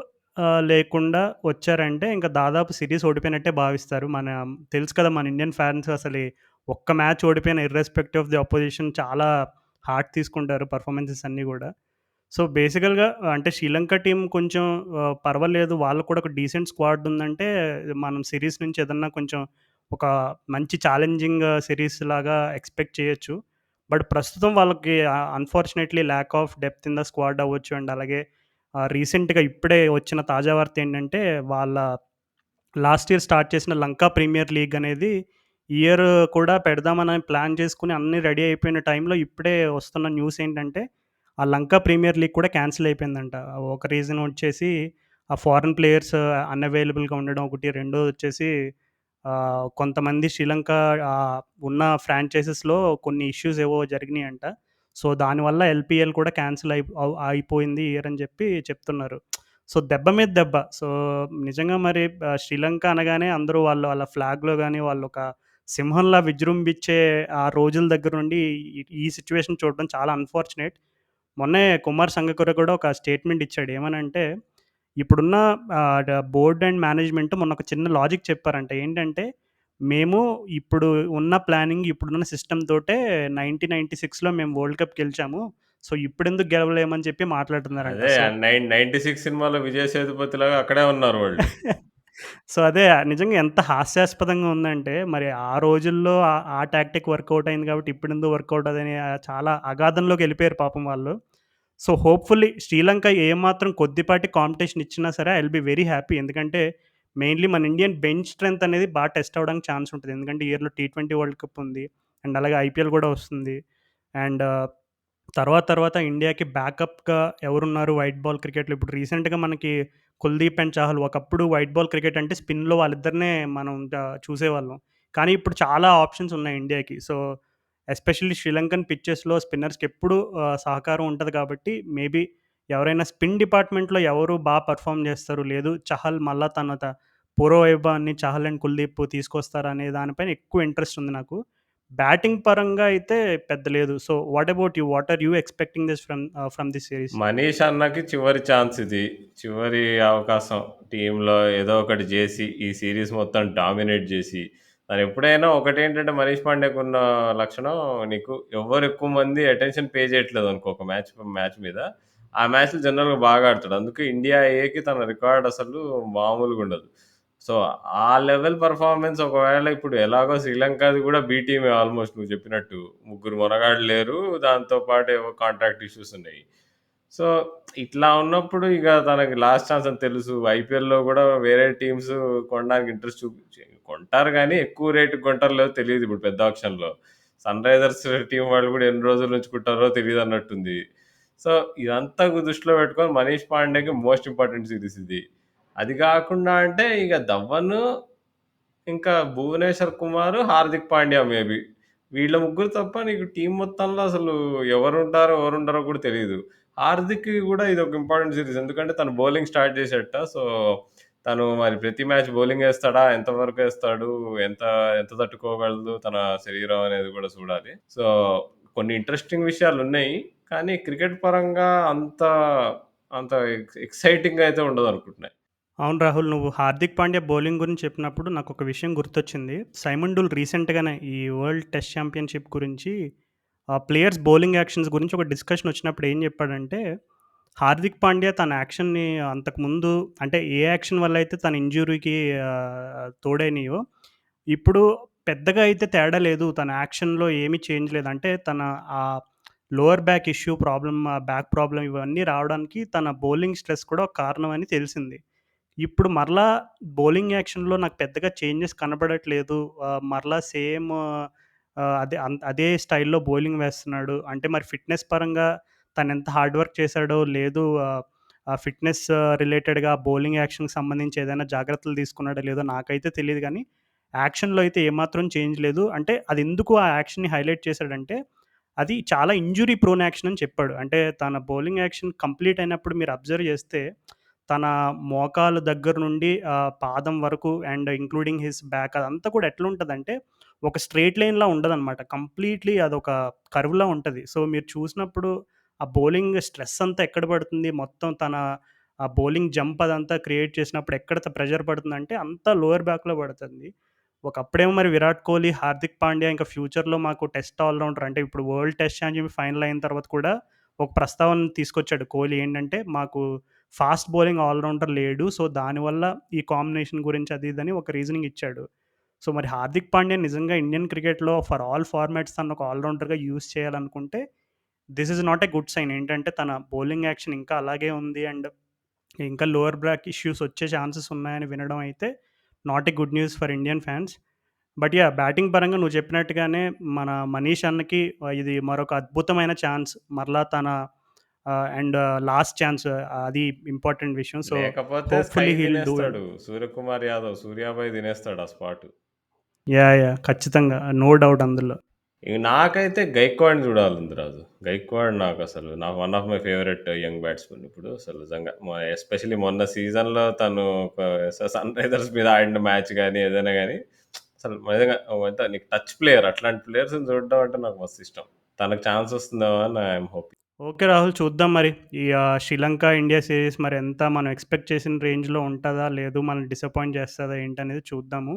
లేకుండా వచ్చారంటే ఇంక దాదాపు సిరీస్ ఓడిపోయినట్టే భావిస్తారు. తెలుసు కదా! మన ఇండియన్ ఫ్యాన్స్ అసలు ఒక్క మ్యాచ్ ఓడిపోయిన ఇర్రెస్పెక్టివ్ ఆఫ్ ది అపోజిషన్ చాలా హార్డ్ తీసుకుంటారు పర్ఫార్మెన్సెస్ అన్నీ గూడా. సో, బేసికల్‌గా అంటే శ్రీలంక టీమ్ కొంచెం పర్వాలేదు. వాళ్ళకి కూడా ఒక డీసెంట్ స్క్వాడ్ ఉందంటే మనం సిరీస్ నుంచి ఏదన్నా కొంచెం ఒక మంచి ఛాలెంజింగ్ సిరీస్ లాగా ఎక్స్‌పెక్ట్ చేయొచ్చు. బట్ ప్రస్తుతం వాళ్ళకి unfortunately lack of depth in the squad అవ్వచ్చు. అండ్ అలాగే రీసెంట్‌గా ఇప్పుడే వచ్చిన తాజా వార్త ఏంటంటే వాళ్ళ లాస్ట్ ఇయర్ స్టార్ట్ చేసిన లంకా ప్రీమియర్ లీగ్ అనేది ఈ ఇయర్ కూడా పెడదామని ప్లాన్ చేసుకొని అన్నీ రెడీ అయిపోయిన టైంలో ఇప్పుడే వస్తున్న న్యూస్ ఏంటంటే, ఆ లంకా ప్రీమియర్ లీగ్ కూడా క్యాన్సిల్ అయిపోయిందంట. ఒక రీజన్ వచ్చేసి ఆ ఫారెన్ ప్లేయర్స్ అన్‌అవైలబుల్‌గా ఉండడం ఒకటి. రెండోదొచ్చేసి కొంతమంది శ్రీలంక ఉన్న ఫ్రాంచైజెస్‌లో కొన్ని ఇష్యూస్ ఏవో జరిగినాయంట. సో, దానివల్ల ఎల్‌పీఎల్ కూడా క్యాన్సిల్ అయిపోయింది ఈ ఇయర్ అని చెప్పి చెప్తున్నారు. సో, దెబ్బ మీద దెబ్బ. సో, నిజంగా మరి శ్రీలంక అనగానే అందరూ వాళ్ళ ఫ్లాగ్‌లో గాని, వాళ్ళొక సింహంలా విజృంభించే ఆ రోజుల దగ్గర నుండి ఈ సిట్యుయేషన్ చూడడం చాలా అన్‌ఫార్చునేట్. మొన్నే కుమార్ సంగక్కర కూడా ఒక స్టేట్మెంట్ ఇచ్చాడు. ఏమనంటే, ఇప్పుడున్న బోర్డ్ అండ్ మేనేజ్మెంట్ మొన్న ఒక చిన్న లాజిక్ చెప్పారంట. ఏంటంటే, మేము ఇప్పుడు ఉన్న ప్లానింగ్, ఇప్పుడున్న సిస్టమ్ తోటే 1996లో మేము వరల్డ్ కప్ గెలిచాము. సో, ఇప్పుడెందుకు గెలవలేమని చెప్పి మాట్లాడుతున్నారంట. అదే సో 96 సినిమాలో 'విజయ్ సేతుపతిలాగా' అక్కడే ఉన్నారు వాళ్ళు. సో, అదే నిజంగా ఎంత హాస్యాస్పదంగా ఉందంటే, మరి ఆ రోజుల్లో ఆ టాక్టిక్ వర్కౌట్ అయింది కాబట్టి ఇప్పుడెందుకు వర్కౌట్ అదని చాలా అగాధంలోకెళ్ళిపోయారు పాపం వాళ్ళు. సో, హోప్‌ఫుల్లీ శ్రీలంక ఏమాత్రం కొద్దిపాటి కాంపిటీషన్ ఇచ్చినా సరే I will be very happy. ఎందుకంటే మెయిన్‌లీ మన ఇండియన్ బెంచ్ స్ట్రెంత్ అనేది టెస్ట్ అవ్వడానికి ఛాన్స్ ఉంటది. ఎందుకంటే ఈ ఇయర్‌లో టీ20 వరల్డ్ కప్ ఉంది. అండ్ అలాగే ఐపీఎల్ కూడా వస్తుంది. అండ్ తర్వాత ఇండియాకి బ్యాకప్‌గా ఎవరున్నారు వైట్ బాల్ క్రికెట్‌లో ఇప్పుడు రీసెంట్‌గా మనకి కుల్దీప్ అండ్ చాహల్. ఒకప్పుడు వైట్ బాల్ క్రికెట్ అంటే స్పిన్‌లో వాళ్ళిద్దరినే మనం చూసేవాళ్ళం. కానీ ఇప్పుడు చాలా ఆప్షన్స్ ఉన్నాయి ఇండియాకి. సో, ఎస్పెషల్లీ శ్రీలంకన్ పిచెస్‌లో స్పిన్నర్స్‌కెప్పుడు సహకారం ఉంటది కాబట్టి మేబీ ఎవరైనా స్పిన్ డిపార్ట్‌మెంట్‌లో ఎవరు పెర్ఫార్మ్ చేస్తారు, లేదు చహల్ మళ్ళా తన పూర్వ వైభవాన్ని చహల్ అండ్ కుల్దీప్ తీసుకొస్తారనే దానిపైన ఎక్కువ ఇంట్రెస్ట్ ఉంది నాకు. బ్యాటింగ్ పరంగా అయితే పెద్ద లేదు. So, what about you? What are you expecting from this series? Manish అన్నకి చివరి ఛాన్స్ ఇది. చివరి అవకాశం. టీమ్‌లో ఏదో ఒకటి జేసి, ఈ సీరీస్ మొత్తం డామినేట్ జేసి, తనెప్పుడైనా ఒకటేంటంటే మనీష్ పాండేకున్న లక్షణం నీకు ఎవ్వరు ఎక్కువ మంది అటెన్షన్ పే చేయట్లేదనుకో ఒక మ్యాచ్ మీద. ఆ మ్యాచ్‌లు జనరల్‌గా బాగా ఆడతాడు. అందుకే ఇండియా ఏకి తన రికార్డ్ అసలు మామూలుగుండదు. సో, ఆ లెవెల్ పెర్ఫార్మన్స్ ఒకవేళ ఇప్పుడు ఎలాగో శ్రీలంకది గూడా బి టీమే ఆల్‌మోస్ట్ నువ్వు చెప్పినట్టు. ముగ్గురు మొనగాళ్ళు లేరు. దాంతో పాటు ఏవో కాంట్రాక్ట్ ఇష్యూస్ ఉన్నాయి. సో, ఇట్లా ఉన్నప్పుడు ఇక తనకి లాస్ట్ ఛాన్స్ అని తెలుసు. ఐపీఎల్‌లో గూడా వేరే టీమ్స్ కొనడానికి ఇంట్రెస్ట్ కొంటారు గానీ, ఎక్కువ రేటుకి కొంటారో లేదో తెలీదు ఇప్పుడు పెద్ద ఆక్షన్‌లో. సన్‌రైజర్స్ టీమ్ వాళ్ళు గూడా ఎన్ని రోజులు ఉంచుకుంటారో తెలీదన్నట్టుంది. సో, ఇదంతా దృష్టిలో పెట్టుకొని మనీష్ పాండేకి మోస్ట్ ఇంపార్టెంట్ సీరీస్ ఇది. అది గాకుండా అంటే ఇక ధవను ఇంకా 'భువనేశ్వర్ కుమార్', 'హార్దిక్ పాండ్యా' మేబీ. వీళ్ళ ముగ్గురు తప్ప నీకు టీమ్ మొత్తంలో అసలు ఎవరుంటారో, ఎవరుండరో కూడా తెలీదు. 'హార్దిక్‌కి' గూడా ఇదొక ఇంపార్టెంట్ సీరీస్. ఎందుకంటే తను బౌలింగ్ స్టార్ట్ చేసేడట. సో, తను మరి ప్రతి మ్యాచ్ బౌలింగ్ ఏస్తాడా? ఎంత వరకు ఏస్తాడు? ఎంత ఎంత తట్టుకోగలదు తన శరీరం అనేది కూడా చూడాలి. సో, కొన్ని ఇంట్రెస్టింగ్ విషయాలున్నాయి. కానీ క్రికెట్ పరంగా అంత ఎక్సైటింగ్‌గా అయితే ఉండదనుకుంటున్నా. అవును రాహుల్. నువ్వు 'హార్దిక్ పాండ్యా' బౌలింగ్ గురించి చెప్పినప్పుడు నాకొక విషయం గుర్తొచ్చింది. సైమన్ డూల్ రీసెంట్‌గానే ఈ వరల్డ్ టెస్ట్ ఛాంపియన్‌షిప్ గురించి ప్లేయర్స్ బౌలింగ్ యాక్షన్స్ గురించి ఒక డిస్కషన్ వచ్చినప్పుడు ఏం చెప్పాడంటే, హార్దిక్ పాండ్యా తన యాక్షన్‌ని అంతకుముందు అంటే ఏ యాక్షన్ వల్ల అయితే తన ఇంజ్యూరీకి తోడైనయో, ఇప్పుడు పెద్దగా అయితే తేడా లేదు. తన యాక్షన్‌లో ఏమీ చేంజ్ లేదు. అంటే తన lower back issue problem, back problem ఇవన్నీ రావడానికి తన బౌలింగ్ స్ట్రెస్ కూడా ఒక కారణం అని తెలిసింది. ఇప్పుడు మరలా బౌలింగ్ యాక్షన్‌లో నాకు పెద్దగా చేంజెస్ కనపడట్లేదు. మరలా సేమ్ అదే స్టైల్‌లో బౌలింగ్ వేస్తున్నాడు. అంటే మరి ఫిట్‌నెస్ పరంగా తనెంత హార్డ్ వర్క్ చేశాడో, లేదు ఆ ఫిట్‌నెస్ రిలేటెడ్‌గా బౌలింగ్ యాక్షన్‌కి సంబంధించి ఏదైనా జాగ్రత్తలు తీసుకున్నాడో లేదో నాకైతే తెలీదు గానీ, యాక్షన్‌లో అయితే ఏమాత్రం చేంజ్ లేదు. అంటే అదెందుకు ఆ యాక్షన్‌ని హైలైట్ చేశాడంటే, అది చాలా ఇంజ్యూరీ ప్రోన్ యాక్షన్ అని చెప్పాడు. అంటే తన బౌలింగ్ యాక్షన్ కంప్లీట్ అయినప్పుడు మీరు అబ్జర్వ్ చేస్తే, తన మోకాలు దగ్గర నుండి పాదం వరకు అండ్ ఇంక్లూడింగ్ హిస్ బ్యాక్ అదంతా కూడా ఎట్లుంటదంటే, ఒక స్ట్రెయిట్ లైన్‌లా ఉండదనమాట. కంప్లీట్‌లీ అదొక కర్వ్‌లా ఉంటది. సో, మీరు చూసినప్పుడు ఆ బౌలింగ్ స్ట్రెస్ అంతా ఎక్కడ పడుతుంది, మొత్తం తన ఆ బౌలింగ్ జంప్ అదంతా క్రియేట్ చేసినప్పుడు ఎక్కడ ప్రెషర్ పడుతుందంటే, అంతా లోయర్ బ్యాక్‌లో పడుతుంది. ఒకప్పుడేమో మరి విరాట్ కోహ్లీ, హార్దిక్ పాండ్యా ఇంకా ఫ్యూచర్‌లో మాకు టెస్ట్ ఆల్ రౌండర్ అంటే ఇప్పుడు వరల్డ్ టెస్ట్ ఛాంపియన్ ఫైనల్ అయిన తర్వాత కూడా ఒక ప్రస్తావన తీసుకొచ్చాడు కోహ్లీ. ఏంటంటే, మాకు ఫాస్ట్ బౌలింగ్ ఆల్ రౌండర్ లేడు. సో, దానివల్ల ఈ కాంబినేషన్ గురించి అది ఇదని ఒక రీజనింగ్ ఇచ్చాడు. సో, మరి హార్దిక్ పాండ్యా నిజంగా ఇండియన్ క్రికెట్‌లో ఫర్ ఆల్ ఫార్మాట్స్ తనను ఒక ఆల్ రౌండర్‌గా యూజ్ చేయాలనుకుంటే, this is not a good sign. ఏంటంటే, తన బౌలింగ్ యాక్షన్ ఇంకా అలాగే ఉంది అండ్ ఇంకా లోవర్ బ్యాక్ ఇష్యూస్ వచ్చే ఛాన్సెస్ ఉన్నాయని వినడం అయితే not a good news for Indian fans. But yeah! Batting పరంగా నువ్వు చెప్పినట్టుగానే మన మనీష్ అన్నకి ఇది మరొక అద్భుతమైన ఛాన్స్. మరలా తన అండ్ లాస్ట్ ఛాన్స్ అది ఇంపార్టెంట్ విషయం. సో, లేకపోతే SKY hopefully he will do it. తినేస్తాడు. 'సూర్యకుమార్ యాదవ్', 'సూర్యాభాయ్' తినేస్తాడు ఆ స్పాటు. యాహ్! ఖచ్చితంగా. నో డౌట్ అందులో. ఇగ నాకైతే గైక్వాడ్‌ని చూడాలుంది రాజు. గైక్వాడ్ నాకసలు నాకు one of my favourite young batsman ఇప్పుడు అసలు నిజంగా. ఎస్పెషల్లీ మొన్న సీజన్‌లో తను ఒక సన్ రైజర్స్ మీద ఆడిన మ్యాచ్ గాని, ఏదైనా గాని అసలు నిజంగా అంతా నీకు టచ్ ప్లేయర్ అట్లాంటి ప్లేయర్స్‌ని చూడడం అంటే నాకు మస్తు ఇష్టం. తనకు ఛాన్స్ వస్తుందేమో అని ఐయామ్ హోపింగ్. ఓకే రాహుల్, చూద్దాం మరి. ఈ శ్రీలంక, ఇండియా సిరీస్ మరి ఎంత మనం ఎక్స్‌పెక్ట్ చేసిన రేంజ్‌లో ఉంటదా? లేదు మనల్ని డిసప్పాయింట్ చేస్తదా ఏంటనేది చూద్దాము.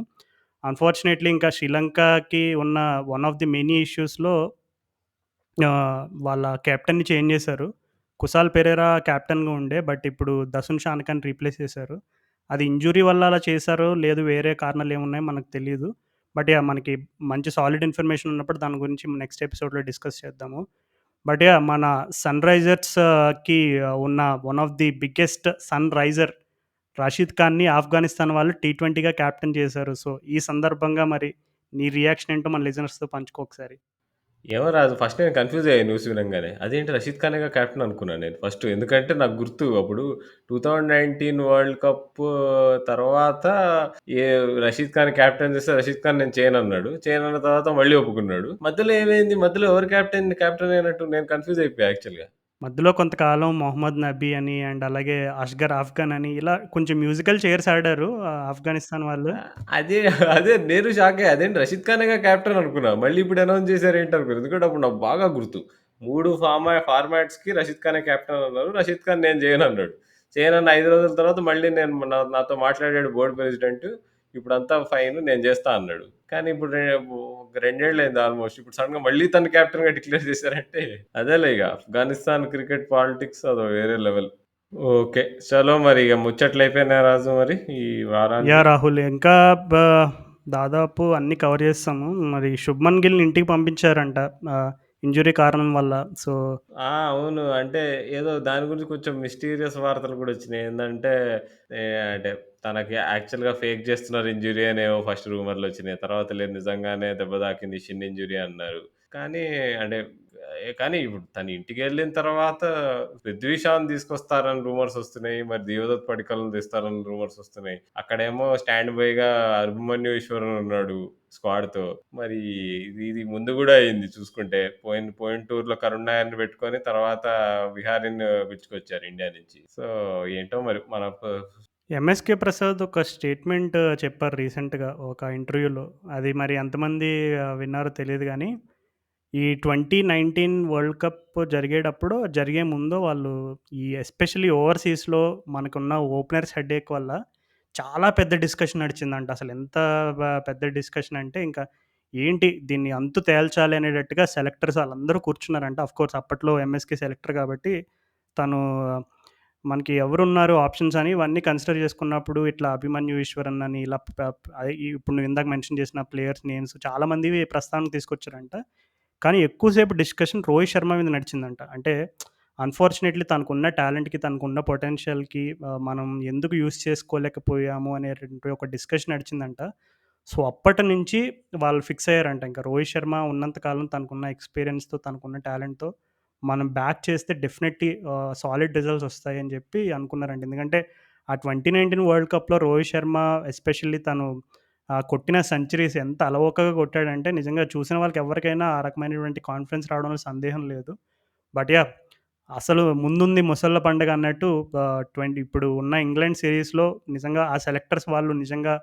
అన్‌ఫార్చునేట్‌లీ ఇంకా శ్రీలంకకి ఉన్న వన్ ఆఫ్ ది మెనీ ఇష్యూస్‌లో వాళ్ళ కెప్టెన్‌ని చేంజ్ చేశారు. కుసాల్ పెరేరా కెప్టెన్‌గా ఉండే. బట్ ఇప్పుడు దసున్ షానకని రీప్లేస్ చేశారు. అది ఇంజ్యూరీ వల్ల అలా చేశారో, లేదు వేరే కారణాలేమున్నాయో మనకు తెలీదు. But yeah! మనకి మంచి సాలిడ్ ఇన్ఫర్మేషన్ ఉన్నప్పుడు దాని గురించి నెక్స్ట్ ఎపిసోడ్‌లో డిస్కస్ చేద్దాము. But yeah! మన సన్ రైజర్స్‌కి ఉన్న one of the biggest Sunriser Rashid ఖాన్‌ని ఆఫ్ఘనిస్తాన్ వాళ్ళు టీ20గా కెప్టెన్ చేశారు. సో, ఈ సందర్భంగా మరి నీ రియాక్షన్ ఏంటో మన లిజనర్స్‌తో పంచుకో ఒకసారి. ఏమో రాజు ఫస్ట్ నేను కన్‌ఫ్యూజ్ అయ్యా న్యూస్ వినంగానే. అదేంటి రషీద్ ఖానేగా కెప్టెన్ అనుకున్నాను నేను ఫస్ట్. ఎందుకంటే నాకు గుర్తు అప్పుడు 2019 వరల్డ్ కప్ తర్వాత ఏ రషీద్ ఖాన్ కెప్టెన్ చేస్తే రషీద్ ఖాన్ నేను చేయనన్నాడు. చేయనన్న తర్వాత మళ్ళీ ఒప్పుకున్నాడు. మధ్యలో ఏమైంది? మధ్యలో ఎవరు కెప్టెన్ అయినట్టు నేను కన్‌ఫ్యూజ్ అయిపోయా యాక్చువల్‌గా. మధ్యలో కొంతకాలం మొహమ్మద్ నబీ అని అండ్ అలాగే అష్గర్ ఆఫ్ఘన్ అని ఇలా కొంచెం మ్యూజికల్ చైర్స్ ఆడారు ఆఫ్ఘనిస్తాన్ వాళ్ళు. అదే అదే నేను షాకయ్యా. అదేంటి రషీద్ ఖానేగా కెప్టెన్ అనుకున్నా. మళ్ళీ ఇప్పుడు అనౌన్స్ చేసారేంటి అనుకున్నా. ఎందుకంటే అప్పుడు నాకు బాగా గుర్తు. 3 ఫార్మాట్స్‌కి రషీద్ ఖానే కెప్టెన్ అన్నారు. రషీద్ ఖాన్ నేను చేయనన్నాడు. చేయనన్న 5 రోజుల తర్వాత మళ్ళీ నేను నాతో మాట్లాడాడు బోర్డ్ ప్రెసిడెంట్. ఇప్పుడంతా ఫైన్ నేను చేస్తా అన్నాడు. కానీ ఇప్పుడు 2 ఏళ్లయింది ఆల్‌మోస్ట్. ఇప్పుడు సడెన్‌గా మళ్ళీ తను కెప్టెన్‌గా డిక్లేర్ చేసారంటే అదేలే ఇగ ఆఫ్ఘనిస్తాన్ క్రికెట్ పాలిటిక్స్ అదో వేరే లెవెల్. ఓకే. చలో మరి ఇగ ముచ్చట్లయిపోయినాయా రాజు మరి ఈ వారానికి? యాహ్! రాహుల్, ఇంకా బ దాదాపు అన్నీ కవర్ చేసాము. మరి శుభ్‌మన్ గిల్‌ని ఇంటికి పంపించారంట ఇంజ్యూరీ కారణం వల్ల. సో, అవును. అంటే ఏదో దాని గురించి కొంచెం మిస్టీరియస్ వార్తలు కూడా వచ్చినాయి. ఏందంటే అంటే తనకి యాక్చువల్‌గా ఫేక్ చేస్తున్నారు ఇంజ్యూరీ అనేవో ఫస్ట్ రూమర్‌లొచ్చినాయి. తర్వాత లేదు నిజంగానే దెబ్బ తాకింది షిన్ ఇంజ్యూరీ అన్నారు. కానీ అంటే కానీ ఇప్పుడు తను ఇంటికెళ్ళిన తర్వాత పృథ్వీ షాని తీసుకొస్తారని రూమర్స్ వస్తున్నాయి. మరి దేవదత్ పడిక్కల్‌ని తెస్తారని రూమర్స్ వస్తున్నాయి. అక్కడేమో స్టాండ్ బై‌గా అభిమన్యు ఈశ్వరన్ ఉన్నాడు స్క్వాడ్‌తో. మరి ఇది ముందు గూడా అయింది చూసుకుంటే. పోయిన పోయిన టూర్‌లో కరుణ్ నాయర్‌ని పెట్టుకొని తర్వాత విహారీని పిలుచుకొచ్చారు ఇండియా నుంచి. సో, ఏంటో మరి మన ఎంఎస్‌కే ప్రసాద్ ఒక స్టేట్మెంట్ చెప్పారు రీసెంట్‌గా ఒక ఇంటర్వ్యూలో. అది మరి ఎంతమంది విన్నారో తెలీదు గానీ, ఈ 2019 వరల్డ్ కప్ జరిగే ముందో వాళ్ళు ఈ ఎస్పెషల్లీ ఓవర్‌సీస్‌లో మనకున్న ఓపెనర్స్ హెడేక్ వల్ల చాలా పెద్ద డిస్కషన్ నడిచిందంట. అసలు ఎంత పెద్ద డిస్కషన్ అంటే ఇంకా ఏంటి దీన్ని అంతు తేల్చాలి అనేటట్టుగా సెలెక్టర్స్ ఆళ్ళందరూ కూర్చున్నారంట. ఆఫ్‌కోర్స్ అప్పట్లో ఎంఎస్‌కే సెలెక్టర్ కాబట్టి తను మనకి ఎవరున్నారు ఆప్షన్స్ అని ఇవన్నీ కన్సిడర్ చేసుకున్నప్పుడు ఇట్లా అభిమన్యు ఈశ్వరన్ అని ఇలా అదే ఇప్పుడు నువ్వు ఇందాక మెన్షన్ చేసిన ప్లేయర్స్ నేమ్స్ చాలామందివి ప్రస్తావనకు తీసుకొచ్చారంట. కానీ ఎక్కువ సేపు డిస్కషన్ రోహిత్ శర్మ మీద నడిచిందంట. అంటే అన్‌ఫార్చునేట్‌లీ తనకున్న టాలెంట్‌కి, తనకున్న పొటెన్షియల్‌కి మనం ఎందుకు యూజ్ చేసుకోలేకపోయాము అనేటువంటి ఒక డిస్కషన్ నడిచిందంట. సో, అప్పటినుంచి వాళ్ళు ఫిక్స్ అయ్యారంట. ఇంక రోహిత్ శర్మ ఉన్నంత కాలం తనకున్న ఎక్స్‌పీరియన్స్‌తో, తనకున్న టాలెంట్‌తో మనం బ్యాక్ చేస్తే డెఫినెట్‌లీ సాలిడ్ రిజల్ట్స్ వస్తాయని జెప్పి అనుకున్నారంట. ఎందుకంటే ఆ 2019 వరల్డ్ కప్‌లో రోహిత్ శర్మ ఎస్పెషల్లీ తను కొట్టిన సెంచరీస్ ఎంత అలవోకగా కొట్టాడంటే నిజంగా చూసిన వాళ్ళకి ఎవరికైనా ఆ రకమైనటువంటి కాన్ఫిడెన్స్ రావడంలో సందేహం లేదు. But yeah! అసలు ముందుంది ముసళ్ళ పండగ అన్నట్టు 20 ఇప్పుడు ఉన్న ఇంగ్లాండ్ సీరీస్‌లో నిజంగా ఆ సెలెక్టర్స్ వాళ్ళు నిజంగా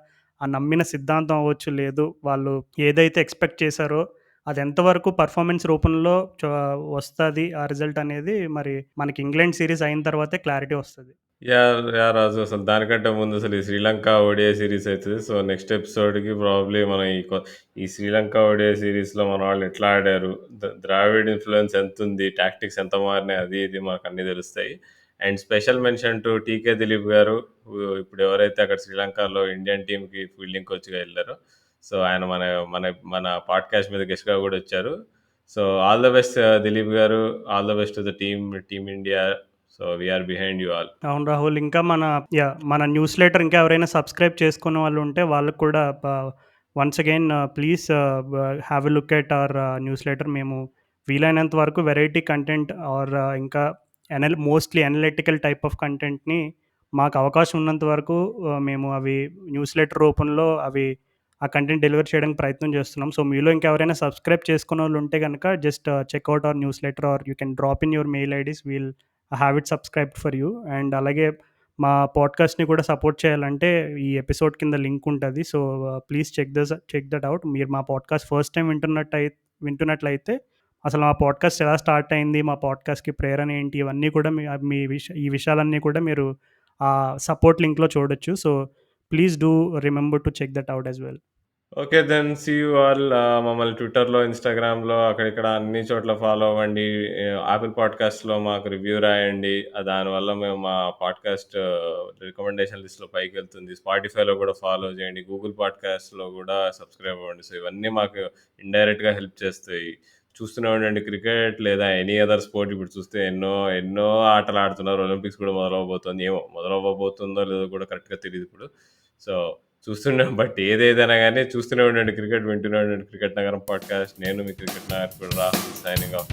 ఆ నమ్మిన సిద్ధాంతం అవ్వచ్చు, లేదు వాళ్ళు ఏదైతే ఎక్స్‌పెక్ట్ చేశారో అది ఎంతవరకు పెర్ఫార్మన్స్ రూపంలో వస్తది ఆ రిజల్ట్ అనేది మరి మనకి ఇంగ్లాండ్ సీరీస్ అయిన తర్వాతే క్లారిటీ వస్తది. యాహ్! రాజు అసలు దానికంటే ముందు అసలు ఈ శ్రీలంక ఓడిఐ సీరీస్ అయితది. సో, నెక్స్ట్ ఎపిసోడ్‌కి ప్రాబబ్లీ మనం ఈ శ్రీలంక ఓడిఐ సీరీస్‌లో మన వాళ్ళు ఎట్లా ఆడారు? ద్రావిడ్ ఇన్‌ఫ్లూయెన్స్ ఎంతుంది? టాక్టిక్స్ ఎంత మారినాయి? అది ఇది మనకన్నీ తెలుస్తాయి. And special mention to TK Dilip గారు. ఇప్పుడు ఎవరైతే అక్కడ శ్రీలంకలో ఇండియన్ టీమ్‌కి ఫీల్డింగ్ కోచ్‌గా ఎళ్లారో. సో, ఆయన మన మన మన పాడ్‌కాస్ట్ మీద గెస్ట్‌గా గూడా వచ్చారు. So, all the best Dilip garu. All the best to the team India. So, we are behind you all. అవును రాహుల్. ఇంకా మన న్యూస్ లెటర్ ఇంకా ఎవరైనా సబ్స్క్రైబ్ చేసుకున్న వాళ్ళు ఉంటే వాళ్ళకి కూడా once again please have a look at our news letter. మేము వీలైనంత వరకు వెరైటీ కంటెంట్ ఆర్ ఇంకా మోస్ట్‌లీ అనలిటికల్ టైప్ ఆఫ్ కంటెంట్‌ని మాకు అవకాశం ఉన్నంత వరకు మేము అవి న్యూస్ లెటర్ రూపంలో అవి ఆ కంటెంట్ డెలివర్ చేయడానికి ప్రయత్నం చేస్తున్నాం. సో, మీలో ఇంకెవరైనా సబ్స్క్రైబ్ చేసుకున్నోళ్ళు ఉంటే గనక just check out our newsletter or you can drop in your mail IDs. We'll have it subscribed for you. And అలాగే మా పాడ్‌కాస్ట్‌ని కూడా సపోర్ట్ చేయాలంటే ఈ ఎపిసోడ్ కింద లింక్ ఉంటది. So, please check that out. మీరు మా పాడ్‌కాస్ట్ ఫస్ట్ టైమ్ వింటున్నట్లయితే అసలు మా పాడ్‌కాస్ట్ ఎలా స్టార్ట్ అయింది, మా పాడ్‌కాస్ట్‌కి ప్రేరణ ఏంటి, ఇవన్నీ కూడా ఈ విషయాలన్నీ కూడా మీరు ఆ సపోర్ట్ లింక్‌లో చూడొచ్చు. So, please do remember to check that out as well. Okay. Then see you all. మమ్మల్ని ట్విట్టర్‌లో, ఇన్‌స్టాగ్రామ్‌లో అక్కడిక్కడ అన్ని చోట్ల ఫాలో అవ్వండి. యాపిల్ పాడ్‌కాస్ట్‌లో మాకు రివ్యూ రాయండి. దానివల్ల మేము మా పాడ్‌కాస్ట్ రికమెండేషన్ లిస్ట్‌లో పైకెళ్తుంది. స్పాటిఫైలో కూడా ఫాలో చేయండి. గూగుల్ పాడ్‌కాస్ట్‌లో కూడా సబ్స్క్రైబ్ అవ్వండి. సో, ఇవన్నీ మాకు ఇండైరెక్ట్‌గా హెల్ప్ చేస్తాయి. చూస్తూనే ఉండండి క్రికెట్ లేదా ఎనీ అదర్ స్పోర్ట్. ఇప్పుడు చూస్తే ఎన్నో ఎన్నో ఆటలు ఆడుతున్నారు. ఒలింపిక్స్ కూడా మొదలవ్వబోతోంది. ఏమో మొదలవ్వబోతుందో లేదో కూడా కరెక్ట్‌గా తెలీదిప్పుడు. సో, చూస్తున్నాం. బట్ ఏదేదైనా గాని చూస్తూనే ఉండండి క్రికెట్, వింటూనే ఉండండి క్రికెట్ నగరం పాడ్‌కాస్ట్. నేను మీ క్రికెట్ నాయకుడు రాహుల్ సైనింగ్ ఆఫ్.